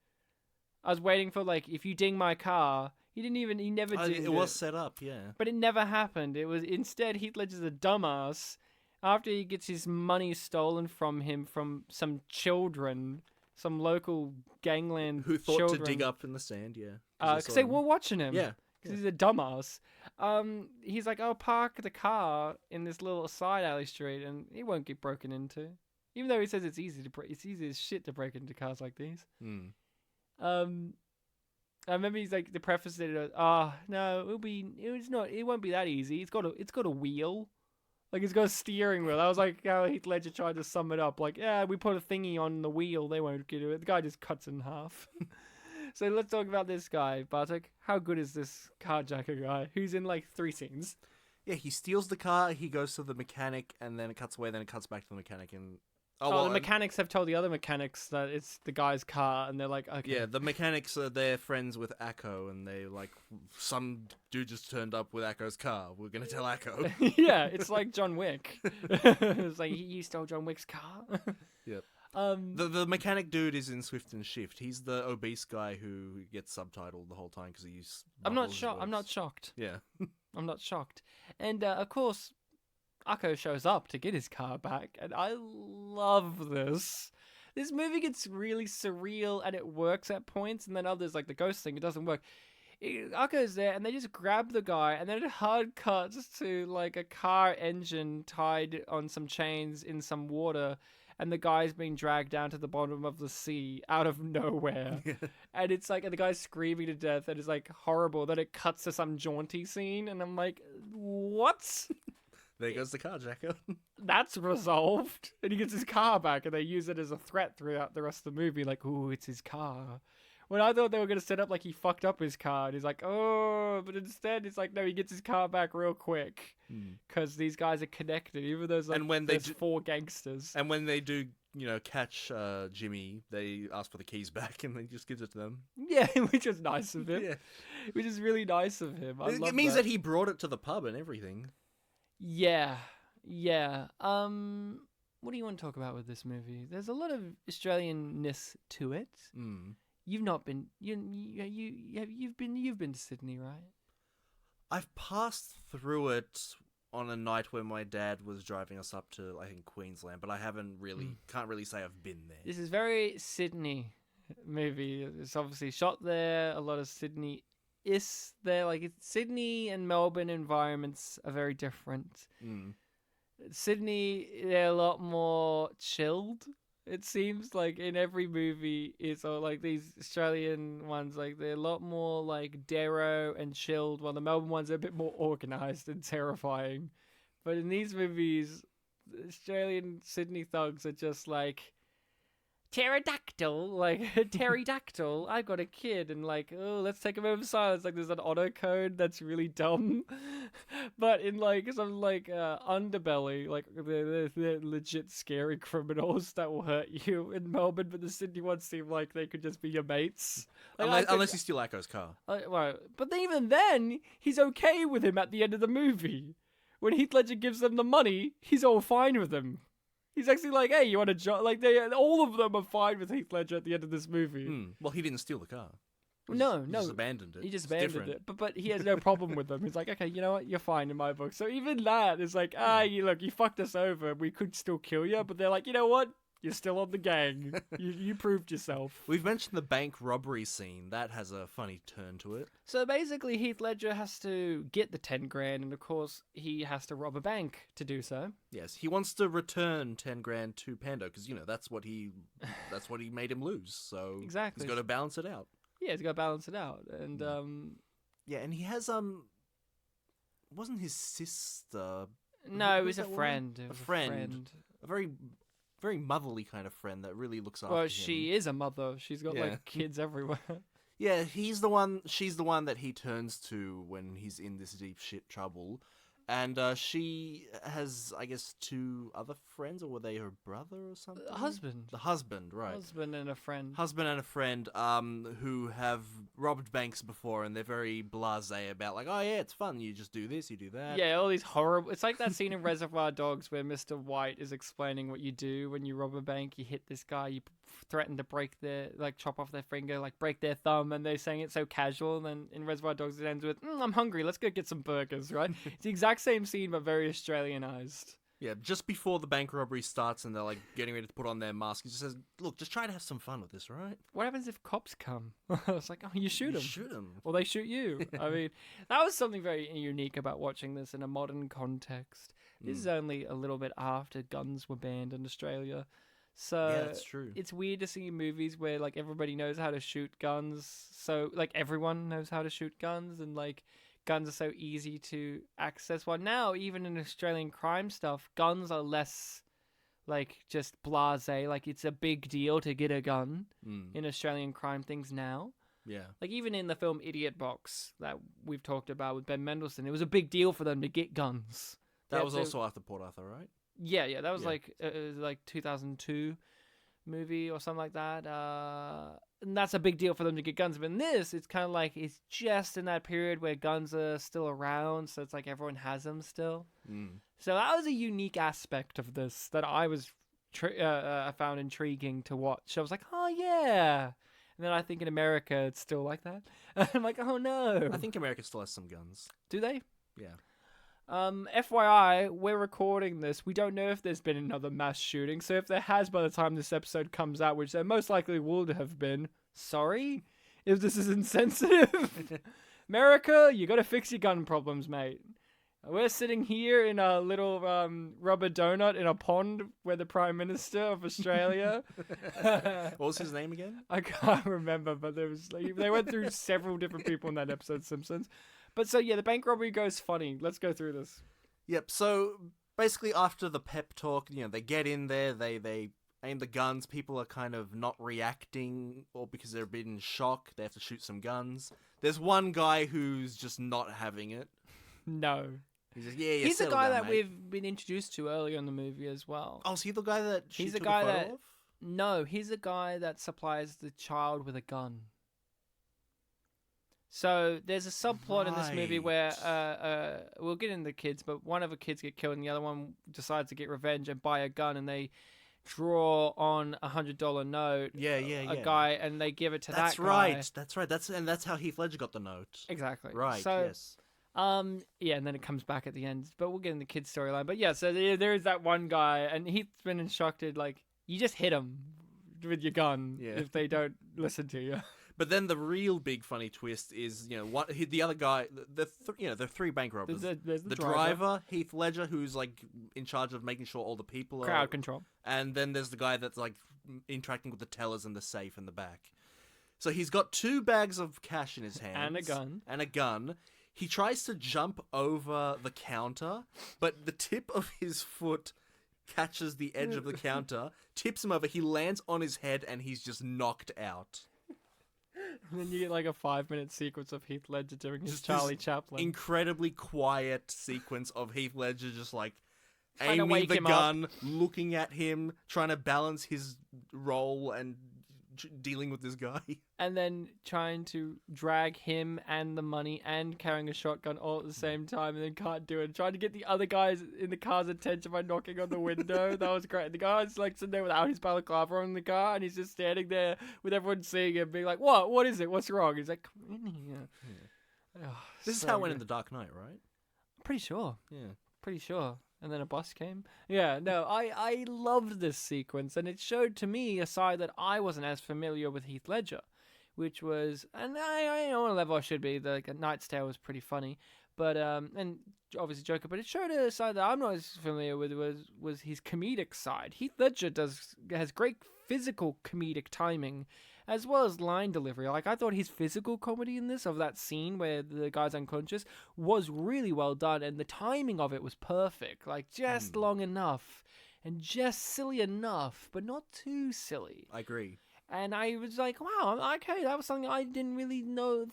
Speaker 3: I was waiting for, like, if you ding my car. He never did it.
Speaker 4: It was set up, yeah.
Speaker 3: But it never happened. It was instead Heath Ledger's a dumbass. After he gets his money stolen from him from some children, some local gangland
Speaker 4: who thought
Speaker 3: children.
Speaker 4: to dig up in the sand, yeah.
Speaker 3: Because they were watching him.
Speaker 4: Yeah.
Speaker 3: Because he's a dumbass. He's like, I'll park the car in this little side alley street and it won't get broken into. Even though he says it's easy as shit to break into cars like these. I remember he's like, the preface said, no, it won't be that easy. It's got a wheel. Like, it's got a steering wheel. That was like how Heath Ledger tried to sum it up. Like, yeah, we put a thingy on the wheel. They won't get it. The guy just cuts it in half. So let's talk about this guy, Bartek. How good is this carjacker guy who's in, like, 3 scenes?
Speaker 4: Yeah, he steals the car, he goes to the mechanic, and then it cuts away, then it cuts back to the mechanic, and...
Speaker 3: the mechanics have told the other mechanics that it's the guy's car, and they're like, okay.
Speaker 4: Yeah, the mechanics they're friends with Akko, and they like, some dude just turned up with Akko's car. We're gonna tell Akko.
Speaker 3: Yeah, it's like John Wick. It's like, you stole John Wick's car.
Speaker 4: Yep. The mechanic dude is in Swift and Shift. He's the obese guy who gets subtitled the whole time because he's.
Speaker 3: I'm not shocked.
Speaker 4: Yeah.
Speaker 3: I'm not shocked. And of course, Akko shows up to get his car back, and I love this. This movie gets really surreal, and it works at points, and then others, like the ghost thing, it doesn't work. Akko's there, and they just grab the guy, and then it hard cuts to, like, a car engine tied on some chains in some water, and the guy's being dragged down to the bottom of the sea out of nowhere. And it's like, and the guy's screaming to death, and it's, like, horrible. Then it cuts to some jaunty scene, and I'm like, what?
Speaker 4: There goes the carjacker.
Speaker 3: That's resolved. And he gets his car back, and they use it as a threat throughout the rest of the movie. Like, ooh, it's his car. When I thought they were going to set up like he fucked up his car, and he's like, oh, but instead it's like, no, he gets his car back real quick. Because these guys are connected, even though there's 4 gangsters.
Speaker 4: And when they do, catch Jimmy, they ask for the keys back, and he just gives it to them.
Speaker 3: Yeah, which is nice of him. Yeah. Which is really nice of him.
Speaker 4: It means that he brought it to the pub and everything.
Speaker 3: Yeah. what do you want to talk about with this movie? There's a lot of Australian-ness to it.
Speaker 4: Mm.
Speaker 3: You've not been you've been to Sydney, right?
Speaker 4: I've passed through it on a night where my dad was driving us up to, I think, Queensland, but I haven't really, can't really say I've been there.
Speaker 3: This is very Sydney movie. It's obviously shot there. A lot of Sydney is there. Like Sydney and Melbourne environments are very different.
Speaker 4: Mm.
Speaker 3: Sydney, they're a lot more chilled. It seems like in every movie, it's all like these Australian ones, like they're a lot more like Darrow and chilled, while the Melbourne ones are a bit more organized and terrifying. But in these movies, the Australian Sydney thugs are just like pterodactyl, like pterodactyl. I've got a kid, and like, oh, let's take a moment of silence. Like, there's an honor code that's really dumb, but in like some like underbelly, like they're legit scary criminals that will hurt you in Melbourne. But the Sydney ones seem like they could just be your mates, like,
Speaker 4: Unless you steal Acco's car.
Speaker 3: Right. But even then, he's okay with him at the end of the movie. When Heath Ledger gives them the money, he's all fine with him. He's actually like, hey, you want a job? Like, all of them are fine with Heath Ledger at the end of this movie.
Speaker 4: Well, he didn't steal the car. He
Speaker 3: No.
Speaker 4: just abandoned it.
Speaker 3: He just
Speaker 4: It's
Speaker 3: abandoned
Speaker 4: different.
Speaker 3: it. But he has no problem with them. He's like, okay, you know what? You're fine in my book. So even that is like, you fucked us over. We could still kill you. But they're like, you know what? You're still on the gang. you proved yourself.
Speaker 4: We've mentioned the bank robbery scene. That has a funny turn to it.
Speaker 3: So basically, Heath Ledger has to get the 10 grand, and of course, he has to rob a bank to do so.
Speaker 4: Yes, he wants to return 10 grand to Pando because that's what he made him lose. So
Speaker 3: Exactly.
Speaker 4: he's got to balance it out.
Speaker 3: Yeah, he's got to balance it out. And
Speaker 4: Yeah, and he has wasn't his sister?
Speaker 3: no, it
Speaker 4: Who's
Speaker 3: was a
Speaker 4: that woman?
Speaker 3: friend. It
Speaker 4: A
Speaker 3: was
Speaker 4: friend. A very, very motherly kind of friend that really looks after
Speaker 3: Well,
Speaker 4: him.
Speaker 3: she is a mother. She's got
Speaker 4: Yeah.
Speaker 3: like kids everywhere.
Speaker 4: Yeah, she's the one that he turns to when he's in this deep shit trouble. And she has, I guess, 2 other friends, or were they her brother or something?
Speaker 3: Husband.
Speaker 4: The husband, right.
Speaker 3: Husband and a friend.
Speaker 4: Husband and a friend who have robbed banks before, and they're very blasé about, like, oh yeah, it's fun, you just do this, you do that.
Speaker 3: Yeah, all these horrible... It's like that scene in Reservoir Dogs where Mr. White is explaining what you do when you rob a bank. You hit this guy, you threaten to chop off their finger, like break their thumb, and they're saying it so casual, and then in Reservoir Dogs it ends with, I'm hungry, let's go get some burgers, right? It's the exact same scene, but very Australianized.
Speaker 4: Yeah, just before the bank robbery starts and they're, like, getting ready to put on their mask, he just says, look, just try to have some fun with this, right?
Speaker 3: What happens if cops come? It's like, oh, you shoot them.
Speaker 4: Shoot them.
Speaker 3: Or they shoot you. I mean, that was something very unique about watching this in a modern context. This is only a little bit after guns were banned in Australia. So
Speaker 4: Yeah, that's true.
Speaker 3: it's weird to see movies where like everybody knows how to shoot guns. So like everyone knows how to shoot guns, and like guns are so easy to access. Well, now even in Australian crime stuff, guns are less like just blasé. Like it's a big deal to get a gun in Australian crime things now.
Speaker 4: Yeah.
Speaker 3: Like even in the film Idiot Box that we've talked about with Ben Mendelsohn, it was a big deal for them to get guns.
Speaker 4: That was also after Port Arthur, right?
Speaker 3: Yeah, that was
Speaker 4: Yeah.
Speaker 3: like 2002 movie or something like that. And that's a big deal for them to get guns. But in this, it's kind of like it's just in that period where guns are still around, so it's like everyone has them still. So that was a unique aspect of this that I was I found intriguing to watch. I was like, oh yeah. And then I think in America it's still like that. I'm like, oh no.
Speaker 4: I think America still has some guns.
Speaker 3: Do they?
Speaker 4: Yeah.
Speaker 3: FYI, we're recording this. We don't know if there's been another mass shooting. So if there has by the time this episode comes out, which there most likely would have been, sorry if this is insensitive. America, you got to fix your gun problems, mate. We're sitting here in a little rubber donut in a pond where the Prime Minister of Australia.
Speaker 4: What was his name again?
Speaker 3: I can't remember, but there was they went through several different people in that episode, Simpsons. But so yeah, the bank robbery goes funny. Let's go through this.
Speaker 4: Yep. So basically, after the pep talk, they get in there, they aim the guns. People are kind of not reacting, or because they're a bit in shock, they have to shoot some guns. There's one guy who's just not having it.
Speaker 3: No.
Speaker 4: He's just, yeah,
Speaker 3: He's the
Speaker 4: settle
Speaker 3: guy
Speaker 4: down,
Speaker 3: that
Speaker 4: mate.
Speaker 3: we've been introduced to earlier in the movie as well.
Speaker 4: Oh, is he the guy that she
Speaker 3: He's the
Speaker 4: took
Speaker 3: guy
Speaker 4: a photo
Speaker 3: that-
Speaker 4: of?
Speaker 3: No, he's the guy that supplies the child with a gun. So there's a subplot in this movie where
Speaker 4: Right.
Speaker 3: we'll get into the kids, but one of the kids get killed and the other one decides to get revenge and buy a gun, and they draw on $100 note.
Speaker 4: Yeah.
Speaker 3: A guy, and they give it to
Speaker 4: That's
Speaker 3: that guy.
Speaker 4: right. That's right. That's how Heath Ledger got the note.
Speaker 3: Exactly.
Speaker 4: Right.
Speaker 3: So,
Speaker 4: Yes.
Speaker 3: yeah, and then it comes back at the end, but we'll get in the kids' storyline. But yeah, so there is that one guy, and he's been instructed, like, you just hit him with your gun if they don't listen to you.
Speaker 4: But then the real big funny twist is, what the other guy, the three bank robbers.
Speaker 3: There's
Speaker 4: The driver, Heath Ledger, who's like in charge of making sure all the people are
Speaker 3: crowd control,
Speaker 4: and then there's the guy that's like interacting with the tellers in the safe in the back. So he's got 2 bags of cash in his hands
Speaker 3: and a gun.
Speaker 4: He tries to jump over the counter, but the tip of his foot catches the edge of the counter, tips him over. He lands on his head, and he's just knocked out.
Speaker 3: And then you get like a 5-minute sequence of Heath Ledger doing his
Speaker 4: Just
Speaker 3: Charlie
Speaker 4: this
Speaker 3: Chaplin.
Speaker 4: Incredibly quiet sequence of Heath Ledger just like
Speaker 3: Trying to
Speaker 4: aiming
Speaker 3: wake
Speaker 4: the
Speaker 3: him up.
Speaker 4: gun, looking at him, trying to balance his role and dealing with this guy.
Speaker 3: And then trying to drag him and the money and carrying a shotgun all at the same time, and then can't do it. Trying to get the other guys in the car's attention by knocking on the window. That was great. The guy's like sitting there without his balaclava on the car, and he's just standing there with everyone seeing him, being like, "What? What is it? What's wrong?" He's like, "Come in here." Oh,
Speaker 4: This is
Speaker 3: so
Speaker 4: how it went in
Speaker 3: good.
Speaker 4: The Dark Knight, right?
Speaker 3: Pretty sure.
Speaker 4: Yeah.
Speaker 3: Pretty sure. And then a bus came. Yeah, no, I loved this sequence, and it showed to me a side that I wasn't as familiar with Heath Ledger, which was, and I on a level I should be, like A Knight's Tale was pretty funny, but and obviously Joker, but it showed a side that I'm not as familiar with was his comedic side. Heath Ledger has great physical comedic timing, as well as line delivery. Like, I thought his physical comedy in this, of that scene where the guy's unconscious, was really well done, and the timing of it was perfect. Like, just long enough, and just silly enough, but not too silly.
Speaker 4: I agree.
Speaker 3: And I was like, wow, okay, that was something I didn't really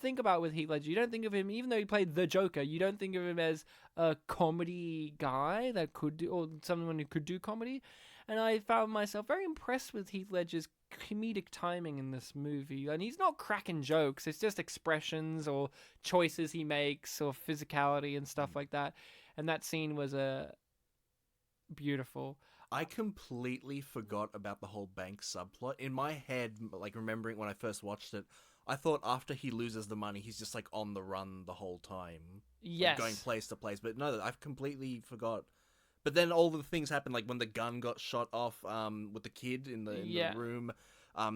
Speaker 3: think about with Heath Ledger. You don't think of him, even though he played the Joker, you don't think of him as a comedy guy that could do, or someone who could do comedy. And I found myself very impressed with Heath Ledger's comedic timing in this movie. And he's not cracking jokes, it's just expressions or choices he makes or physicality and stuff like that. And that scene was beautiful.
Speaker 4: I completely forgot about the whole bank subplot. In my head, like remembering when I first watched it, I thought after he loses the money, he's just like on the run the whole time.
Speaker 3: Yes.
Speaker 4: Like, going place to place. But no, I've completely forgot. But then all the things happened, like when the gun got shot off with the kid in the room,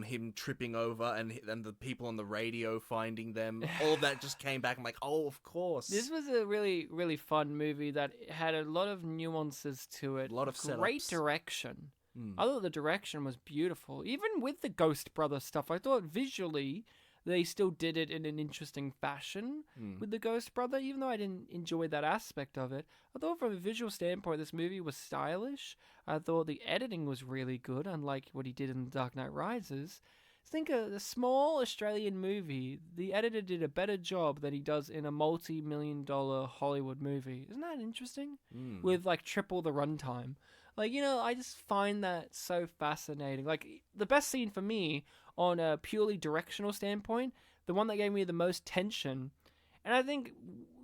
Speaker 4: him tripping over, and the people on the radio finding them. All of that just came back. I'm like, oh, of course.
Speaker 3: This was a really, really fun movie that had a lot of nuances to it.
Speaker 4: A lot of
Speaker 3: great
Speaker 4: setups.
Speaker 3: direction. I thought the direction was beautiful. Even with the Ghost Brother stuff, I thought visually they still did it in an interesting fashion with the Ghost Brother, even though I didn't enjoy that aspect of it. I thought from a visual standpoint, this movie was stylish. I thought the editing was really good, unlike what he did in The Dark Knight Rises. I think a small Australian movie, the editor did a better job than he does in a multi-million-dollar Hollywood movie. Isn't that interesting? With like triple the runtime. Like, I just find that so fascinating. Like, the best scene for me, on a purely directional standpoint, the one that gave me the most tension, and I think,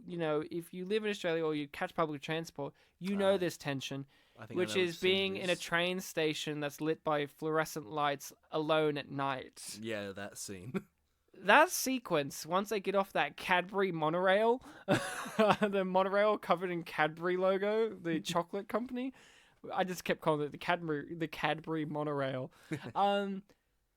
Speaker 3: if you live in Australia or you catch public transport, know this tension, which is being in a train station that's lit by fluorescent lights alone at night.
Speaker 4: Yeah, that scene.
Speaker 3: That sequence, once they get off that Cadbury monorail, the monorail covered in Cadbury logo, the chocolate company, I just kept calling it the Cadbury monorail.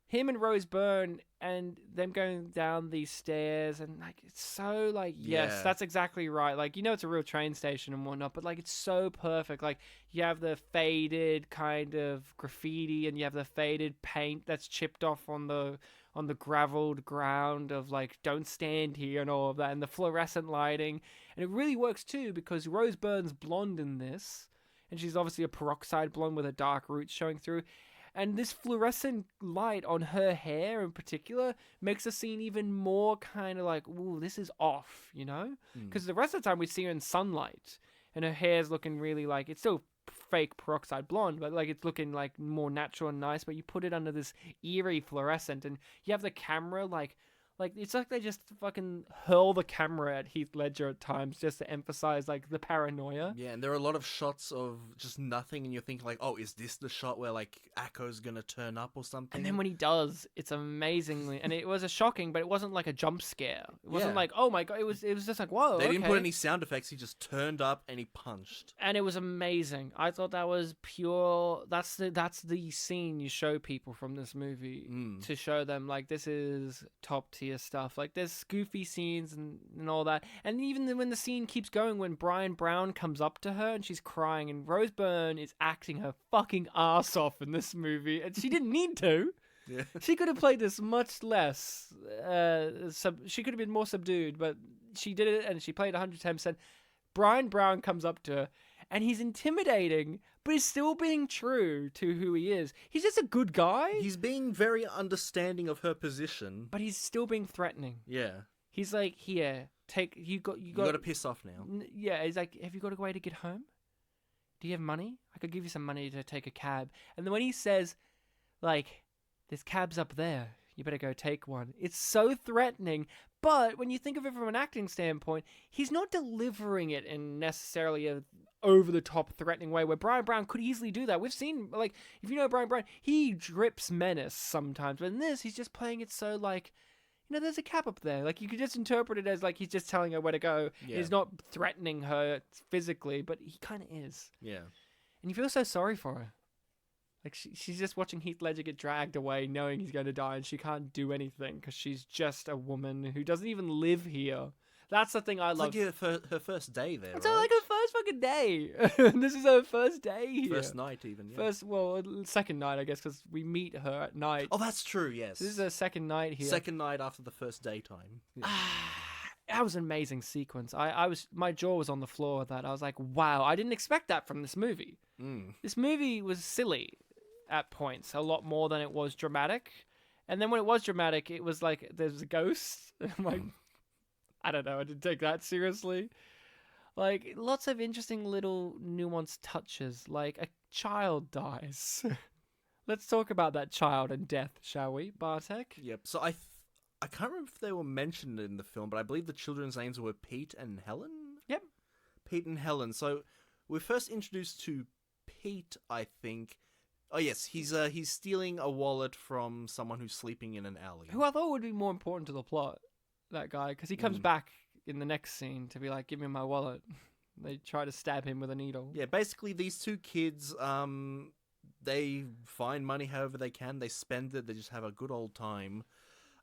Speaker 3: Him and Rose Byrne and them going down these stairs, and like, it's so like, yes, that's exactly right. Like, it's a real train station and whatnot, but like, it's so perfect. Like, you have the faded kind of graffiti, and you have the faded paint that's chipped off on the graveled ground of like, don't stand here and all of that, and the fluorescent lighting. And it really works too, because Rose Byrne's blonde in this, and she's obviously a peroxide blonde with her dark roots showing through. And this fluorescent light on her hair in particular makes the scene even more kind of like, ooh, this is off, Because the rest of the time we see her in sunlight, and her hair's looking really like, it's still fake peroxide blonde, but like, it's looking like more natural and nice, but you put it under this eerie fluorescent, and you have the camera like Like, it's like they just fucking hurl the camera at Heath Ledger at times just to emphasize, like, the paranoia.
Speaker 4: Yeah, and there are a lot of shots of just nothing, and you're thinking, like, oh, is this the shot where, like, Akko's gonna turn up or something?
Speaker 3: And then when he does, it's amazingly... And it was a shocking, but it wasn't like a jump scare. It wasn't like, oh my god, it was just like, whoa,
Speaker 4: They didn't put
Speaker 3: okay.
Speaker 4: any sound effects, he just turned up and he punched.
Speaker 3: And it was amazing. I thought that was pure... That's the scene you show people from this movie to show them, like, this is top tier stuff. Like, there's goofy scenes and all that. And even when the scene keeps going, when Brian Brown comes up to her and she's crying, and Rose Byrne is acting her fucking ass off in this movie, and she didn't need to.
Speaker 4: Yeah.
Speaker 3: She could have played this much less. She could have been more subdued, but she did it, and she played 110%. Brian Brown comes up to her, and he's intimidating, but he's still being true to who he is. He's just a good guy,
Speaker 4: He's being very understanding of her position.
Speaker 3: but he's still being threatening.
Speaker 4: Yeah.
Speaker 3: He's like, here, take you got
Speaker 4: You gotta piss off now.
Speaker 3: Yeah, he's like, have you got a way to get home? Do you have money? I could give you some money to take a cab. And then when he says, like, there's cabs up there, you better go take one. It's so threatening. But when you think of it from an acting standpoint, he's not delivering it in necessarily a over-the-top threatening way where Brian Brown could easily do that. We've seen, like, if you know Brian Brown, he drips menace sometimes. But in this, he's just playing it so, like, you know, there's a cab up there. Like, you could just interpret it as, like, he's just telling her where to go.
Speaker 4: Yeah.
Speaker 3: He's not threatening her physically, but he kind of is.
Speaker 4: Yeah.
Speaker 3: And you feel so sorry for her. Like, she's just watching Heath Ledger get dragged away, knowing he's going to die, and she can't do anything because she's just a woman who doesn't even live here. That's the thing I
Speaker 4: It's
Speaker 3: love.
Speaker 4: like her first day there,
Speaker 3: It's
Speaker 4: right?
Speaker 3: like her first fucking day. This is her first day here.
Speaker 4: First night even, yeah.
Speaker 3: Second night, I guess, because we meet her at night.
Speaker 4: Oh, that's true, yes.
Speaker 3: This is her second night here.
Speaker 4: Second night after the first daytime. Yeah.
Speaker 3: That was an amazing sequence. My jaw was on the floor with that. I was like, wow, I didn't expect that from this movie. This movie was silly at points, a lot more than it was dramatic. And then when it was dramatic, it was like, there's a ghost. I'm like, I don't know, I didn't take that seriously. Like, lots of interesting little nuanced touches, like a child dies. Let's talk about that child and death, shall we, Bartek?
Speaker 4: Yep. So I can't remember if they were mentioned in the film, but I believe the children's names were Pete and Helen?
Speaker 3: Yep.
Speaker 4: Pete and Helen. So we're first introduced to Pete, I think. Oh yes, he's stealing a wallet from someone who's sleeping in an alley.
Speaker 3: Who I thought would be more important to the plot, that guy, because he comes back in the next scene to be like, give me my wallet. They try to stab him with a needle.
Speaker 4: Yeah, basically these two kids, they find money however they can, they spend it, they just have a good old time.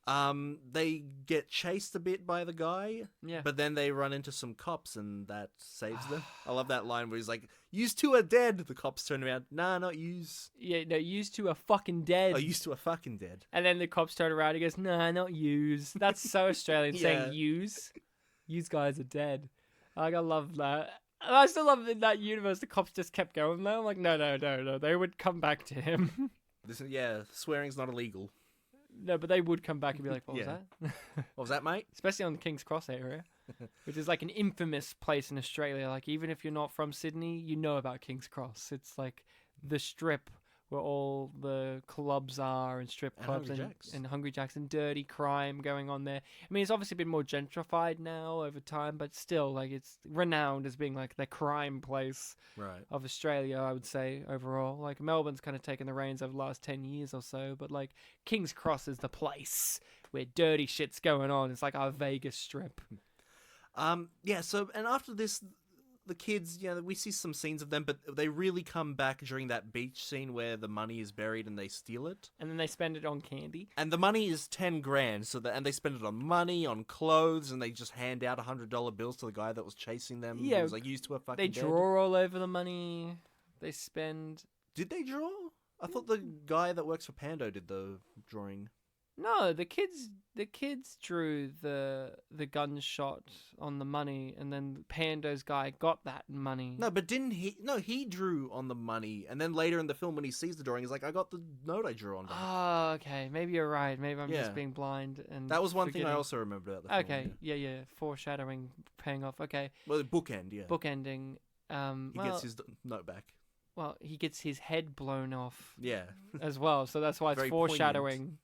Speaker 4: They get chased a bit by the guy,
Speaker 3: Yeah.
Speaker 4: but then they run into some cops and that saves them. I love that line where he's like, "Yous two are dead." The cops turn around, "Nah, not yous.
Speaker 3: Yeah, no, yous two are fucking dead.
Speaker 4: Oh, yous two are fucking dead."
Speaker 3: And then the cops turn around and he goes, nah, not yous. That's so Australian,
Speaker 4: Yeah.
Speaker 3: saying yous. Yous guys are dead. Like, I love that. And I still love in that universe, the cops just kept going there. I'm like, no. They would come back to him.
Speaker 4: Swearing's not illegal.
Speaker 3: No, but they would come back and be like, what was
Speaker 4: Yeah.
Speaker 3: that?
Speaker 4: What was that, mate?
Speaker 3: Especially on the King's Cross area, which is like an infamous place in Australia. Like, even if you're not from Sydney, you know about King's Cross. It's like the strip where all the clubs are, and strip
Speaker 4: And
Speaker 3: clubs
Speaker 4: Hungry Jack's.
Speaker 3: and Hungry Jack's and dirty crime going on there. I mean, it's obviously been more gentrified now over time, but still, like, it's renowned as being like the crime place
Speaker 4: Right.
Speaker 3: of Australia, I would say, overall. Like, Melbourne's kind of taken the reins over the last 10 years or so, but like, King's Cross is the place where dirty shit's going on. It's like our Vegas strip.
Speaker 4: Yeah, so, and after this, the kids, we see some scenes of them, but they really come back during that beach scene where the money is buried and they steal it.
Speaker 3: And then they spend it on candy.
Speaker 4: And the money is 10 grand, and they spend it on money, on clothes, and they just hand out $100 bills to the guy that was chasing them.
Speaker 3: Yeah,
Speaker 4: He was like, "Used to a fucking
Speaker 3: They
Speaker 4: dead."
Speaker 3: draw all over the money. They spend...
Speaker 4: Did they draw? I thought the guy that works for Pando did the drawing.
Speaker 3: No, the kids drew the gunshot on the money, and then Pando's guy got that money.
Speaker 4: No, but didn't he? No, he drew on the money, and then later in the film when he sees the drawing, he's like, "I got the note I drew on that."
Speaker 3: Oh, okay. Maybe you're right. Maybe I'm
Speaker 4: Yeah.
Speaker 3: just being blind and
Speaker 4: That was one thing I
Speaker 3: forgetting.
Speaker 4: also remembered about the film.
Speaker 3: Okay, yeah. Foreshadowing, paying off. Okay,
Speaker 4: Well, the bookend, yeah.
Speaker 3: bookending.
Speaker 4: He gets his note back.
Speaker 3: Well, he gets his head blown off
Speaker 4: Yeah.
Speaker 3: as well, so that's why it's
Speaker 4: Very
Speaker 3: foreshadowing.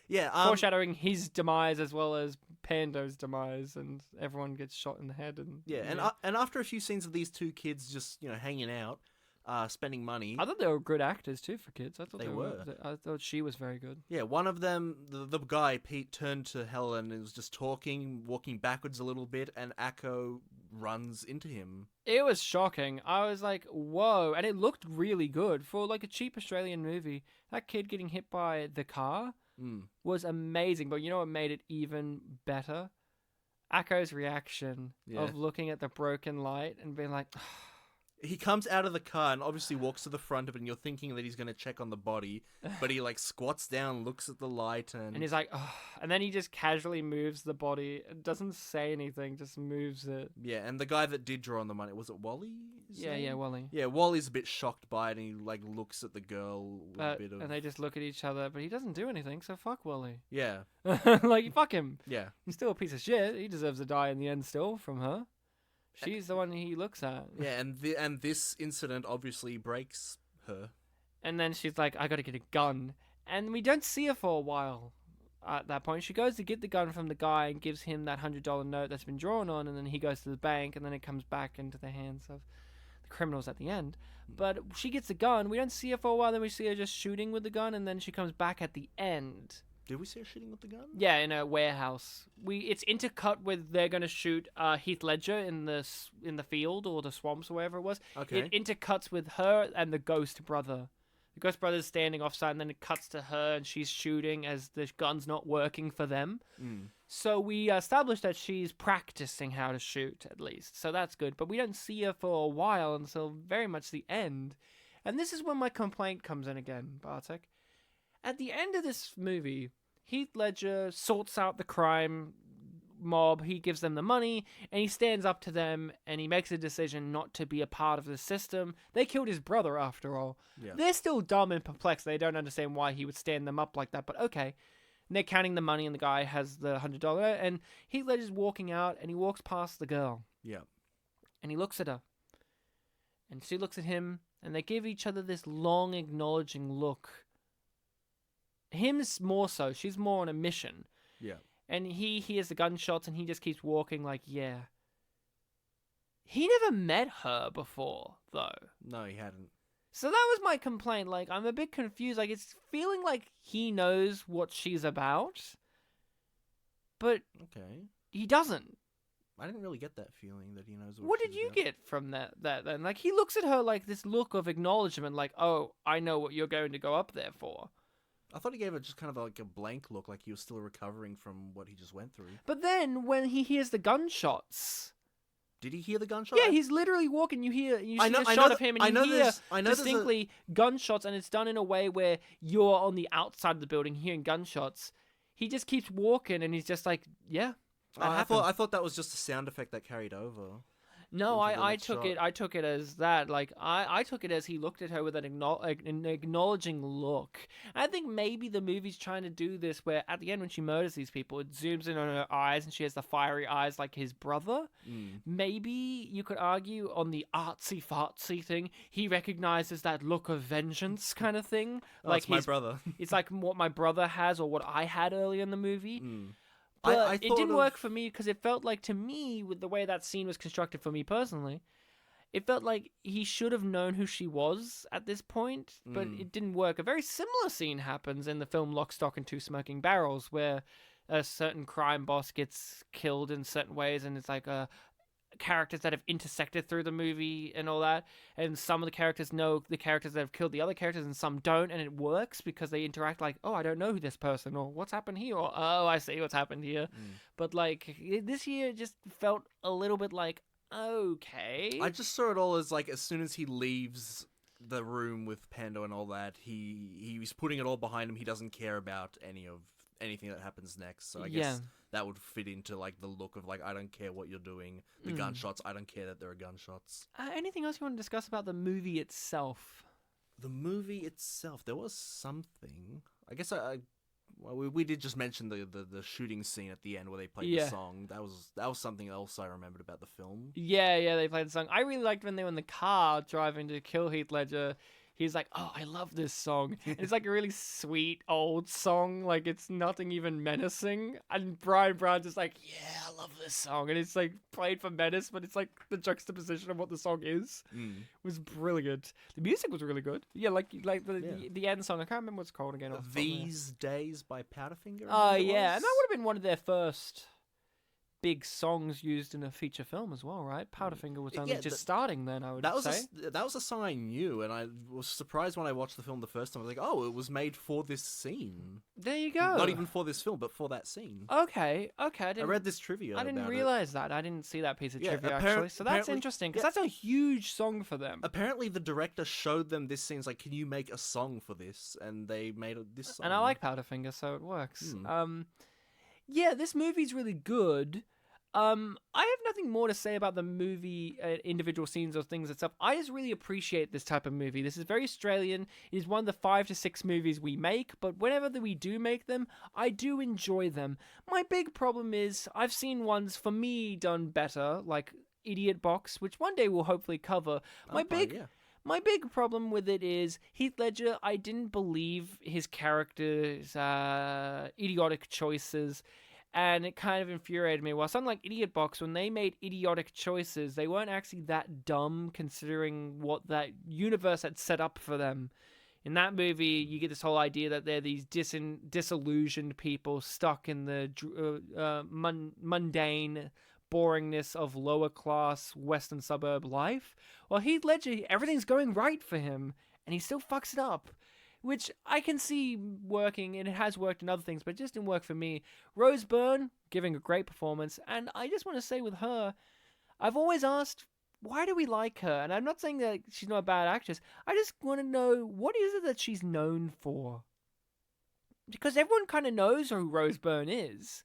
Speaker 4: Yeah,
Speaker 3: foreshadowing his demise as well as Pando's demise, and everyone gets shot in the head. And
Speaker 4: and after a few scenes of these two kids just hanging out, spending money.
Speaker 3: I thought they were good actors too for kids. I thought
Speaker 4: They were.
Speaker 3: I thought she was very good.
Speaker 4: Yeah, one of them, the guy Pete, turned to Helen and was just talking, walking backwards a little bit, and Akko runs into him.
Speaker 3: It was shocking. I was like, whoa. And it looked really good. For like a cheap Australian movie, that kid getting hit by the car was amazing. But you know what made it even better? Akko's reaction of looking at the broken light and being like...
Speaker 4: He comes out of the car and obviously walks to the front of it, and you're thinking that he's going to check on the body, but he like squats down, looks at the light, and
Speaker 3: he's like, oh. And then he just casually moves the body, doesn't say anything, just moves it.
Speaker 4: Yeah, and the guy that did draw on the money, was it Wally?
Speaker 3: Yeah, Wally.
Speaker 4: Yeah, Wally's a bit shocked by it, and he like looks at the girl with a bit of...
Speaker 3: And they just look at each other, but he doesn't do anything, so fuck Wally.
Speaker 4: Yeah.
Speaker 3: Like, fuck him.
Speaker 4: Yeah.
Speaker 3: He's still a piece of shit. He deserves to die in the end still from her. She's the one he looks at.
Speaker 4: Yeah, and this incident obviously breaks her.
Speaker 3: And then she's like, I gotta get a gun. And we don't see her for a while at that point. She goes to get the gun from the guy and gives him that $100 note that's been drawn on, and then he goes to the bank, and then it comes back into the hands of the criminals at the end. But she gets the gun. We don't see her for a while, then we see her just shooting with the gun, and then she comes back at the end.
Speaker 4: Did we see her shooting with the gun?
Speaker 3: Yeah, in a warehouse. It's intercut with they're gonna shoot Heath Ledger in the field or the swamps or wherever it was.
Speaker 4: Okay.
Speaker 3: It intercuts with her and the ghost brother. The ghost brother's standing offside, and then it cuts to her, and she's shooting as the gun's not working for them. So we established that she's practicing how to shoot, at least. So that's good. But we don't see her for a while until very much the end. And this is when my complaint comes in again, Bartek. At the end of this movie, Heath Ledger sorts out the crime mob, he gives them the money, and he stands up to them, and he makes a decision not to be a part of the system. They killed his brother, after all.
Speaker 4: Yeah.
Speaker 3: They're still dumb and perplexed. They don't understand why he would stand them up like that, but okay. And they're counting the money, and the guy has the $100, and Heath Ledger's walking out, and he walks past the girl.
Speaker 4: Yeah.
Speaker 3: And he looks at her. And she looks at him, and they give each other this long, acknowledging look. Him's more so. She's more on a mission.
Speaker 4: Yeah.
Speaker 3: And he hears the gunshots, and he just keeps walking like, yeah. He never met her before, though.
Speaker 4: No, he hadn't.
Speaker 3: So that was my complaint. Like, I'm a bit confused. Like, it's feeling like he knows what she's about, but
Speaker 4: Okay.
Speaker 3: he doesn't.
Speaker 4: I didn't really get that feeling that he knows
Speaker 3: What did
Speaker 4: she's
Speaker 3: you
Speaker 4: about.
Speaker 3: get from that then? Like, he looks at her like this look of acknowledgement, like, oh, I know what you're going to go up there for.
Speaker 4: I thought he gave it just kind of like a blank look, like he was still recovering from what he just went through.
Speaker 3: But then when he hears the gunshots,
Speaker 4: Did he hear the gunshot?
Speaker 3: yeah, he's literally walking. You see
Speaker 4: I know
Speaker 3: a shot of
Speaker 4: th-
Speaker 3: him, and
Speaker 4: I
Speaker 3: you
Speaker 4: know
Speaker 3: hear
Speaker 4: there's- I know there's a-
Speaker 3: distinctly gunshots, and it's done in a way where you're on the outside of the building hearing gunshots. He just keeps walking, and he's just like, yeah, that happened.
Speaker 4: I thought that was just a sound effect that carried over.
Speaker 3: No,
Speaker 4: into the
Speaker 3: I
Speaker 4: next
Speaker 3: took
Speaker 4: shot.
Speaker 3: it. I took it as that. Like I took it as he looked at her with an acknowledging look. I think maybe the movie's trying to do this, where at the end when she murders these people, it zooms in on her eyes, and she has the fiery eyes like his brother. Maybe you could argue on the artsy fartsy thing, he recognizes that look of vengeance kind of thing.
Speaker 4: Oh,
Speaker 3: like
Speaker 4: it's my brother.
Speaker 3: It's like what my brother has or what I had earlier in the movie.
Speaker 4: I
Speaker 3: But it
Speaker 4: thought
Speaker 3: didn't
Speaker 4: of-
Speaker 3: work for me because it felt like, to me, with the way that scene was constructed for me personally, it felt like he should have known who she was at this point, but it didn't work. A very similar scene happens in the film Lock, Stock, and Two Smoking Barrels, where a certain crime boss gets killed in certain ways, and it's like characters that have intersected through the movie and all that, and some of the characters know the characters that have killed the other characters and some don't, and it works because they interact like, oh, I don't know who this person, or what's happened here, or oh, I see what's happened here. But like this year just felt a little bit like, okay.
Speaker 4: I just saw it all as like, as soon as he leaves the room with Pando and all that, he's putting it all behind him. He doesn't care about anything that happens next. So I guess that would fit into like the look of like, I don't care what you're doing. The gunshots, I don't care that there are gunshots.
Speaker 3: Anything else you want to discuss about the movie itself?
Speaker 4: The movie itself, there was something. I guess we did just mention the shooting scene at the end where they played the song. That was something else I remembered about the film.
Speaker 3: Yeah, they played the song. I really liked when they were in the car driving to kill Heath Ledger. he's like, "Oh, I love this song." And it's like a really sweet old song, like it's nothing even menacing. And Brian Brown's just like, "Yeah, I love this song," and it's like played for menace, but it's like the juxtaposition of what the song is was brilliant. The music was really good. Yeah, like the end song. I can't remember what it's called again. off the top of my head.
Speaker 4: These Days by Powderfinger.
Speaker 3: Oh yeah, and that would have been one of their first big songs used in a feature film as well, right? Powderfinger was only just starting then, I would say.
Speaker 4: That was a song I knew, and I was surprised when I watched the film the first time. I was like, oh, it was made for this scene.
Speaker 3: There you go.
Speaker 4: Not even for this film, but for that scene.
Speaker 3: Okay.
Speaker 4: I read this trivia.
Speaker 3: I didn't
Speaker 4: about
Speaker 3: realize that. I didn't see that piece of trivia actually. So that's
Speaker 4: apparently
Speaker 3: interesting because that's a huge song for them.
Speaker 4: Apparently, the director showed them this scene. It's like, can you make a song for this? And they made this song.
Speaker 3: And I like Powderfinger, so it works. Yeah, this movie's really good. I have nothing more to say about the movie, individual scenes or things and stuff. I just really appreciate this type of movie. This is very Australian. It is one of the 5 to 6 movies we make, but whenever we do make them, I do enjoy them. My big problem is I've seen ones, for me, done better, like Idiot Box, which one day we'll hopefully cover. My big problem with it is Heath Ledger, I didn't believe his character's idiotic choices. And it kind of infuriated me. While something like Idiot Box, when they made idiotic choices, they weren't actually that dumb considering what that universe had set up for them. In that movie, you get this whole idea that they're these disillusioned people stuck in the mundane boringness of lower-class western suburb life. Well, Heath Ledger, everything's going right for him, and he still fucks it up. Which I can see working, and it has worked in other things, but it just didn't work for me. Rose Byrne, giving a great performance, and I just want to say with her, I've always asked, why do we like her? And I'm not saying that she's not a bad actress, I just want to know, what is it that she's known for? Because everyone kind of knows who Rose Byrne is,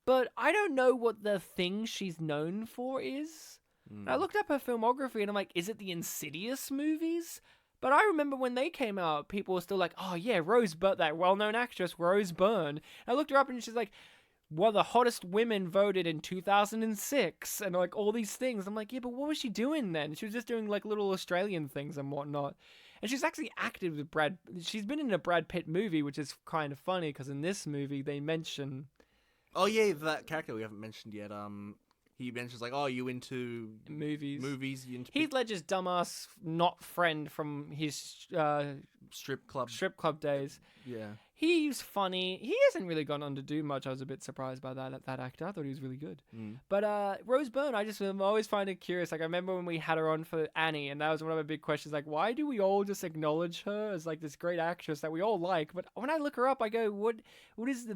Speaker 3: but I don't know what the thing she's known for is. I looked up her filmography, and I'm like, is it the Insidious movies? But I remember when they came out, people were still like, oh yeah, Rose Byrne, that well-known actress, Rose Byrne. And I looked her up and she's like, one of the hottest women voted in 2006. And like all these things. I'm like, yeah, but what was she doing then? She was just doing like little Australian things and whatnot. And she's actually acted with she's been in a Brad Pitt movie, which is kind of funny because in this movie they mention...
Speaker 4: Oh yeah, that character we haven't mentioned yet. He mentions like, oh, you into
Speaker 3: movies?
Speaker 4: You into
Speaker 3: Heath Ledger's dumbass not friend from his
Speaker 4: strip club
Speaker 3: days.
Speaker 4: Yeah.
Speaker 3: He's funny. He hasn't really gone on to do much. I was a bit surprised by that actor. I thought he was really good. But Rose Byrne, I'm always find it curious. Like I remember when we had her on for Annie, and that was one of my big questions. Like, why do we all just acknowledge her as like this great actress that we all like? But when I look her up, I go, what is the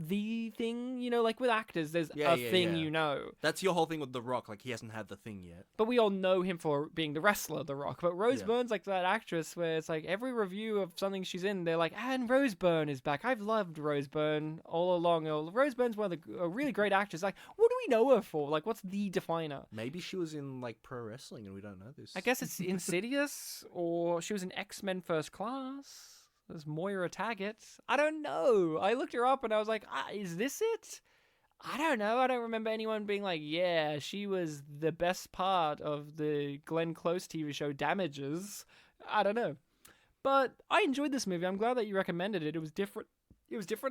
Speaker 3: thing? You know, like with actors, there's a thing you know.
Speaker 4: That's your whole thing with The Rock. Like he hasn't had the thing yet.
Speaker 3: But we all know him for being the wrestler, The Rock. But Rose Byrne's like that actress where it's like every review of something she's in, they're like, and Rose Byrne is back. I've loved Rose Byrne all along. Rose Byrne's one of a really great actress. Like, what do we know her for? Like, what's the definer?
Speaker 4: Maybe she was in like pro wrestling and we don't know this.
Speaker 3: I guess it's Insidious, or she was in X-Men First Class. There's Moira Taggart. I don't know. I looked her up and I was like, is this it? I don't know. I don't remember anyone being like, yeah, she was the best part of the Glenn Close TV show Damages. I don't know. But I enjoyed this movie. I'm glad that you recommended it. It was different.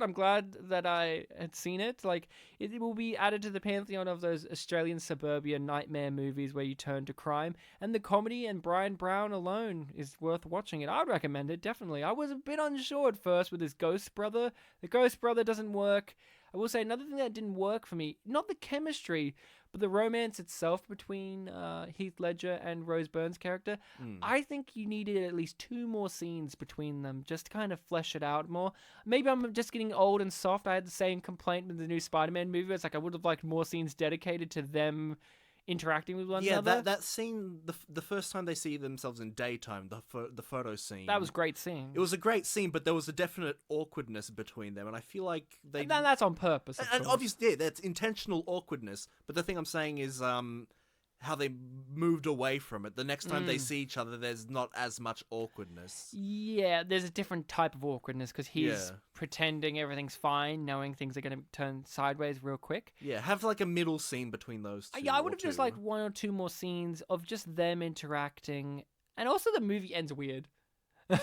Speaker 3: I'm glad that I had seen it. Like, it will be added to the pantheon of those Australian suburbia nightmare movies where you turn to crime. And the comedy and Brian Brown alone is worth watching it. I'd recommend it, definitely. I was a bit unsure at first with his Ghost Brother. The Ghost Brother doesn't work. I will say another thing that didn't work for me, not the chemistry, but the romance itself between Heath Ledger and Rose Byrne's character. I think you needed at least 2 more scenes between them just to kind of flesh it out more. Maybe I'm just getting old and soft. I had the same complaint with the new Spider-Man movie. It's like I would have liked more scenes dedicated to them interacting with one another.
Speaker 4: Yeah, that scene, the first time they see themselves in daytime, the photo scene.
Speaker 3: That was a great scene.
Speaker 4: It was a great scene, but there was a definite awkwardness between them, and I feel like they...
Speaker 3: And that's on purpose,
Speaker 4: and obviously, yeah, that's intentional awkwardness, but the thing I'm saying is how they moved away from it. The next time they see each other, there's not as much awkwardness.
Speaker 3: Yeah, there's a different type of awkwardness because he's pretending everything's fine, knowing things are going to turn sideways real quick.
Speaker 4: Yeah, have like a middle scene between those two.
Speaker 3: Yeah, I would have just like 1 or 2 more scenes of just them interacting. And also the movie ends weird. The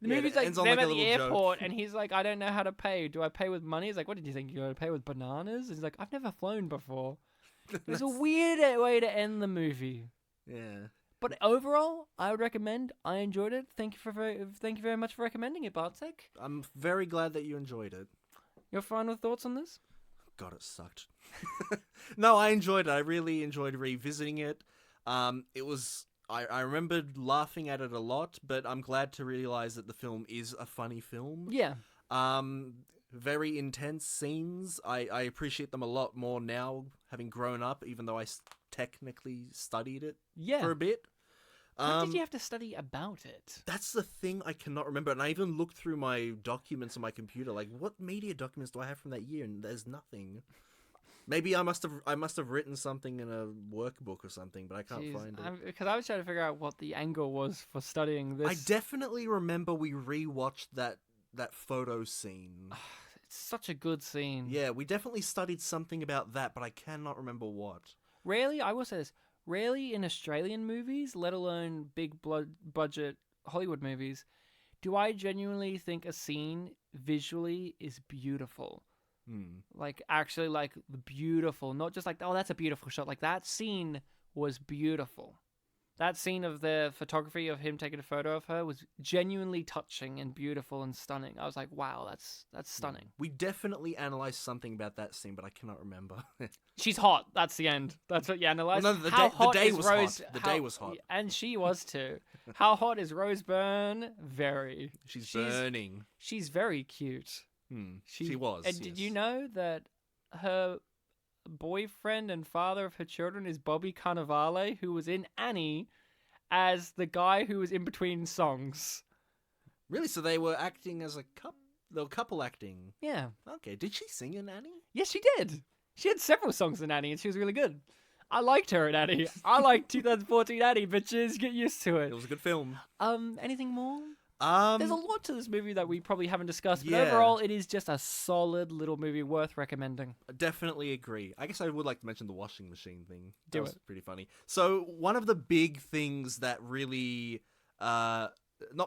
Speaker 4: Yeah,
Speaker 3: movie's
Speaker 4: it
Speaker 3: like
Speaker 4: ends on,
Speaker 3: them
Speaker 4: like, a
Speaker 3: at the
Speaker 4: little joke.
Speaker 3: airport, and he's like, I don't know how to pay. Do I pay with money? He's like, what did you think? You're going to pay with bananas? He's like, I've never flown before. It's a weird way to end the movie.
Speaker 4: Yeah.
Speaker 3: But overall, I would recommend. I enjoyed it. Thank you very much for recommending it, Bartek.
Speaker 4: I'm very glad that you enjoyed it.
Speaker 3: Your final thoughts on this?
Speaker 4: God, it sucked. No, I enjoyed it. I really enjoyed revisiting it. It was... I remembered laughing at it a lot, but I'm glad to realize that the film is a funny film.
Speaker 3: Yeah.
Speaker 4: Very intense scenes. I appreciate them a lot more now, having grown up, even though I technically studied it
Speaker 3: Yeah.
Speaker 4: for a bit.
Speaker 3: What did you have to study about it?
Speaker 4: That's the thing I cannot remember. And I even looked through my documents on my computer, like, what media documents do I have from that year? And there's nothing. Maybe I must have written something in a workbook or something, but I can't find it.
Speaker 3: Because I was trying to figure out what the angle was for studying this.
Speaker 4: I definitely remember we rewatched that photo scene.
Speaker 3: It's such a good scene.
Speaker 4: Yeah, we definitely studied something about that, but I cannot remember what.
Speaker 3: Rarely, I will say this, rarely in Australian movies, let alone big budget Hollywood movies, do I genuinely think a scene visually is beautiful. Like, actually, like, beautiful. Not just like, oh, that's a beautiful shot. Like, that scene was beautiful. That scene of the photography of him taking a photo of her was genuinely touching and beautiful and stunning. I was like, wow, that's stunning.
Speaker 4: We definitely analyzed something about that scene, but I cannot remember.
Speaker 3: She's hot. That's the end. That's what you analyzed.
Speaker 4: Well, no, the
Speaker 3: How
Speaker 4: day- the
Speaker 3: hot
Speaker 4: day
Speaker 3: is
Speaker 4: was
Speaker 3: Rose?
Speaker 4: hot. The day was hot.
Speaker 3: And she was too. How hot is Rose Byrne? Very.
Speaker 4: She's burning.
Speaker 3: She's very cute.
Speaker 4: She was.
Speaker 3: And did you know that her boyfriend and father of her children is Bobby Cannavale, who was in Annie as the guy who was in between songs?
Speaker 4: Really? So they were acting as a couple? They were couple acting?
Speaker 3: Yeah.
Speaker 4: Okay. Did she sing in Annie?
Speaker 3: Yes, she did. She had several songs in Annie, and she was really good. I liked her in Annie. I like 2014 Annie, bitches. Get used to
Speaker 4: It
Speaker 3: it.
Speaker 4: was a good film.
Speaker 3: Anything more?
Speaker 4: Um,
Speaker 3: There's a lot to this movie that we probably haven't discussed, but
Speaker 4: Yeah.
Speaker 3: overall, it is just a solid little movie worth recommending.
Speaker 4: Definitely agree. I guess I would like to mention the washing machine thing. That
Speaker 3: Do
Speaker 4: was
Speaker 3: it.
Speaker 4: pretty funny. So one of the big things that really, not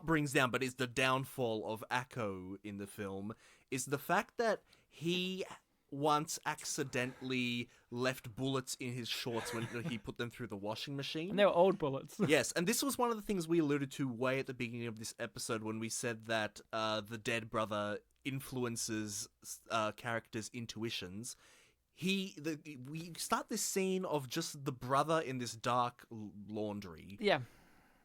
Speaker 4: brings down, but is the downfall of Akko in the film, is the fact that he once accidentally left bullets in his shorts when he put them through the washing machine.
Speaker 3: And they were old bullets.
Speaker 4: Yes, and this was one of the things we alluded to way at the beginning of this episode when we said that the dead brother influences characters' intuitions. We start this scene of just the brother in this dark laundry,
Speaker 3: Yeah.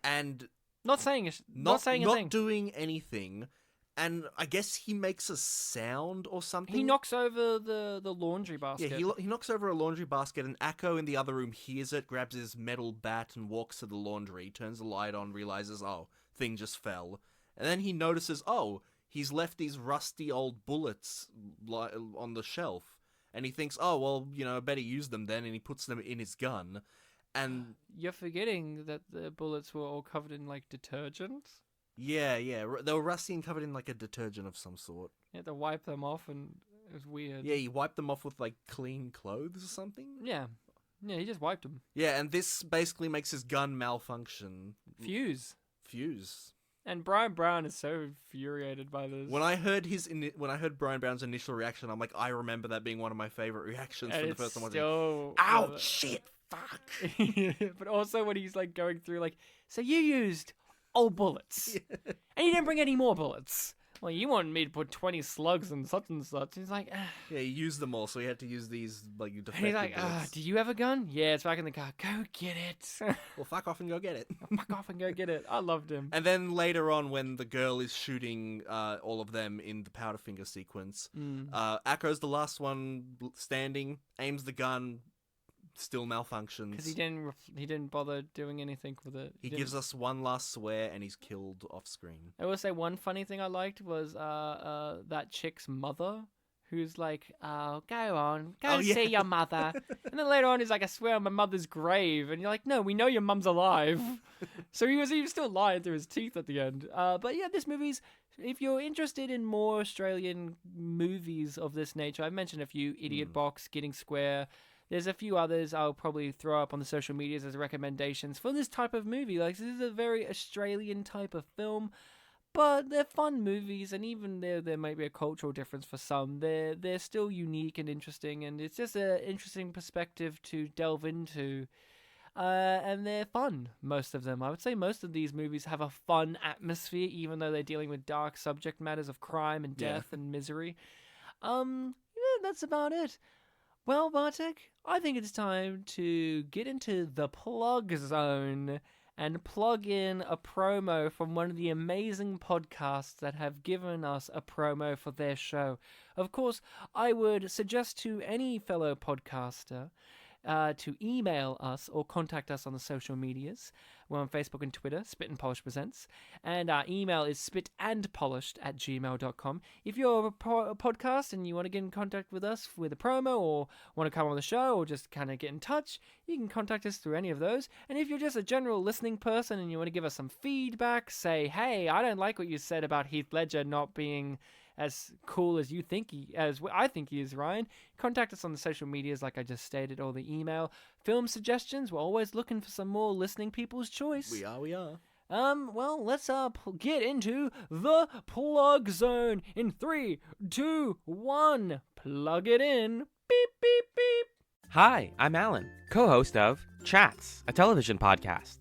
Speaker 4: and
Speaker 3: Not saying a
Speaker 4: not
Speaker 3: thing.
Speaker 4: doing anything. And I guess he makes a sound or something.
Speaker 3: He knocks over the laundry basket.
Speaker 4: Yeah, he knocks over a laundry basket, and Akko in the other room hears it, grabs his metal bat, and walks to the laundry, turns the light on, realizes, oh, thing just fell. And then he notices, oh, he's left these rusty old bullets on the shelf. And he thinks, oh, well, I better use them then, and he puts them in his gun. And
Speaker 3: You're forgetting that the bullets were all covered in, like, detergent.
Speaker 4: yeah, they were rusty and covered in, like, a detergent of some sort.
Speaker 3: You had to wipe them off, and it was weird.
Speaker 4: Yeah, he wiped them off with, like, clean clothes or something?
Speaker 3: Yeah, he just wiped them.
Speaker 4: Yeah, and this basically makes his gun malfunction.
Speaker 3: Fuse. And Brian Brown is so infuriated by this.
Speaker 4: When I heard Brian Brown's initial reaction, I'm like, I remember that being one of my favorite reactions
Speaker 3: and
Speaker 4: for the
Speaker 3: it's
Speaker 4: first time watching.
Speaker 3: still...
Speaker 4: Ow, shit, fuck.
Speaker 3: But also when he's, like, going through, like, so you used old bullets. And you didn't bring any more bullets. Well, you wanted me to put 20 slugs and such and such. He's like,
Speaker 4: Yeah, he used them all, so he had to use these, like, defective
Speaker 3: and he's like,
Speaker 4: bullets.
Speaker 3: do you have a gun? Yeah, it's back in the car. Go get it.
Speaker 4: Well, fuck off and go get it.
Speaker 3: Fuck off and go get it. I loved him.
Speaker 4: And then later on, when the girl is shooting all of them in the Powderfinger sequence, Akko's the last one standing, aims the gun, still malfunctions.
Speaker 3: Because he didn't bother doing anything with it.
Speaker 4: He
Speaker 3: didn't-
Speaker 4: gives us one last swear, and he's killed off screen.
Speaker 3: I will say one funny thing I liked was that chick's mother, who's like, "Oh, go on, go
Speaker 4: yeah.
Speaker 3: see your mother." And then later on, he's like, "I swear on my mother's grave," and you're like, "No, we know your mum's alive." So he was still lying through his teeth at the end. But yeah, this movie's. If you're interested in more Australian movies of this nature, I've mentioned a few: Idiot Box, Getting Square. There's a few others I'll probably throw up on the social medias as recommendations for this type of movie. Like, this is a very Australian type of film. but they're fun movies, and even there might be a cultural difference for some. They're still unique and interesting, and it's just an interesting perspective to delve into. And they're fun, most of them. I would say most of these movies have a fun atmosphere, even though they're dealing with dark subject matters of crime and death and misery. That's about it. Well, Bartek, I think it's time to get into the plug zone and plug in a promo from one of the amazing podcasts that have given us a promo for their show. Of course, I would suggest to any fellow podcaster to email us or contact us on the social medias. We're on Facebook and Twitter, Spit and Polish Presents, and our email is spitandpolished@gmail.com. If you're a podcast and you want to get in contact with us with a promo or want to come on the show or just kind of get in touch, you can contact us through any of those. And if you're just a general listening person and you want to give us some feedback, say, hey, I don't like what you said about Heath Ledger not being as cool as I think he is, Ryan, contact us on the social medias like I just stated, or the email. Film suggestions, we're always looking for some more listening people's choice.
Speaker 4: We are.
Speaker 3: Well, let's get into the plug zone in 3, 2, 1. Plug it in. Beep, beep, beep.
Speaker 5: Hi, I'm Alan, co-host of Chatz, a television podcast.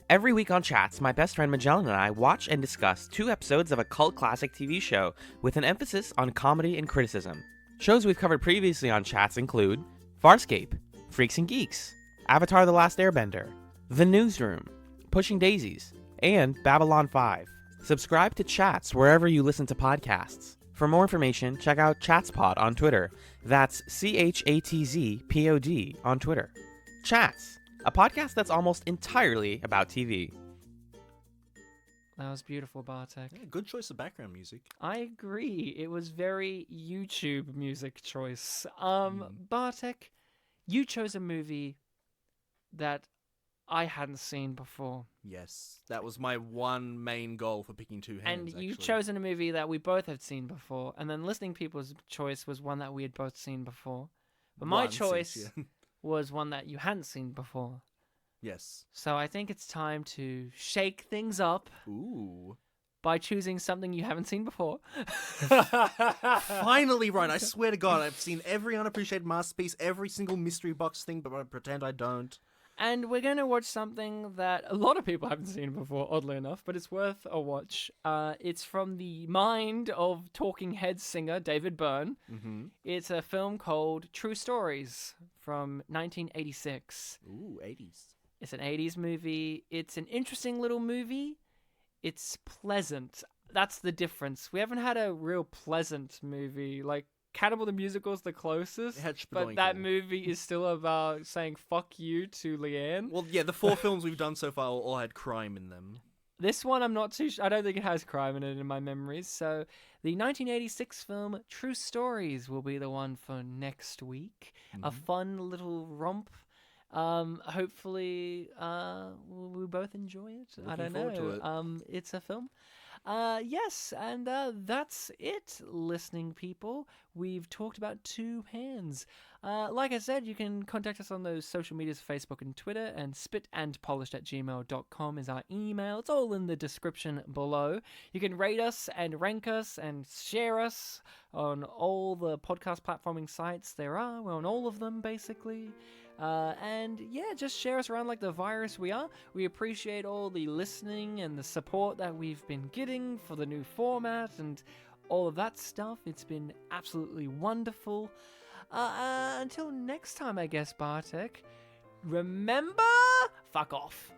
Speaker 5: Every week on Chatz, my best friend Magellan and I watch and discuss 2 episodes of a cult classic TV show with an emphasis on comedy and criticism. Shows we've covered previously on Chatz include Farscape, Freaks and Geeks, Avatar: The Last Airbender, The Newsroom, Pushing Daisies, and Babylon 5. Subscribe to Chatz wherever you listen to podcasts. For more information, check out ChatzPod on Twitter. That's CHATZPOD on Twitter. Chatz, a podcast that's almost entirely about TV.
Speaker 3: That was beautiful, Bartek.
Speaker 4: Yeah, good choice of background music.
Speaker 3: I agree. It was very YouTube music choice. Bartek, you chose a movie that I hadn't seen before.
Speaker 4: Yes, that was my one main goal for picking Two Hands.
Speaker 3: And you've chosen a movie that we both had seen before. And then listening people's choice was one that we had both seen before. But my choice was one that you hadn't seen before.
Speaker 4: Yes.
Speaker 3: So I think it's time to shake things up.
Speaker 4: Ooh.
Speaker 3: By choosing something you haven't seen before.
Speaker 4: Finally, Ryan, I swear to God, I've seen every unappreciated masterpiece, every single mystery box thing, but I pretend I don't.
Speaker 3: And we're going to watch something that a lot of people haven't seen before, oddly enough, but it's worth a watch. It's from the mind of Talking Heads singer David Byrne.
Speaker 4: Mm-hmm.
Speaker 3: It's a film called True Stories from 1986.
Speaker 4: Ooh, 80s.
Speaker 3: It's an 80s movie. It's an interesting little movie. It's pleasant. That's the difference. We haven't had a real pleasant movie. Like, Cannibal the Musical's the closest, but that movie is still about saying fuck you to Leanne.
Speaker 4: Well, yeah, the 4 films we've done so far all had crime in them.
Speaker 3: This one, I'm not too sure. I don't think it has crime in it in my memories. So the 1986 film True Stories will be the one for next week. Mm-hmm. A fun little romp. Hopefully, we both enjoy it. I don't know.
Speaker 4: To it.
Speaker 3: It's a film. Yes, and that's it, listening people. We've talked about Two Hands. Like I said, you can contact us on those social medias, Facebook and Twitter, and spitandpolished@gmail.com is our email. It's all in the description below. You can rate us and rank us and share us on all the podcast platforming sites there are. We're on all of them, basically. And yeah, just share us around like the virus we are. We appreciate all the listening and the support that we've been getting for the new format and all of that stuff. It's been absolutely wonderful. Until next time, I guess, Bartek. Remember, fuck off.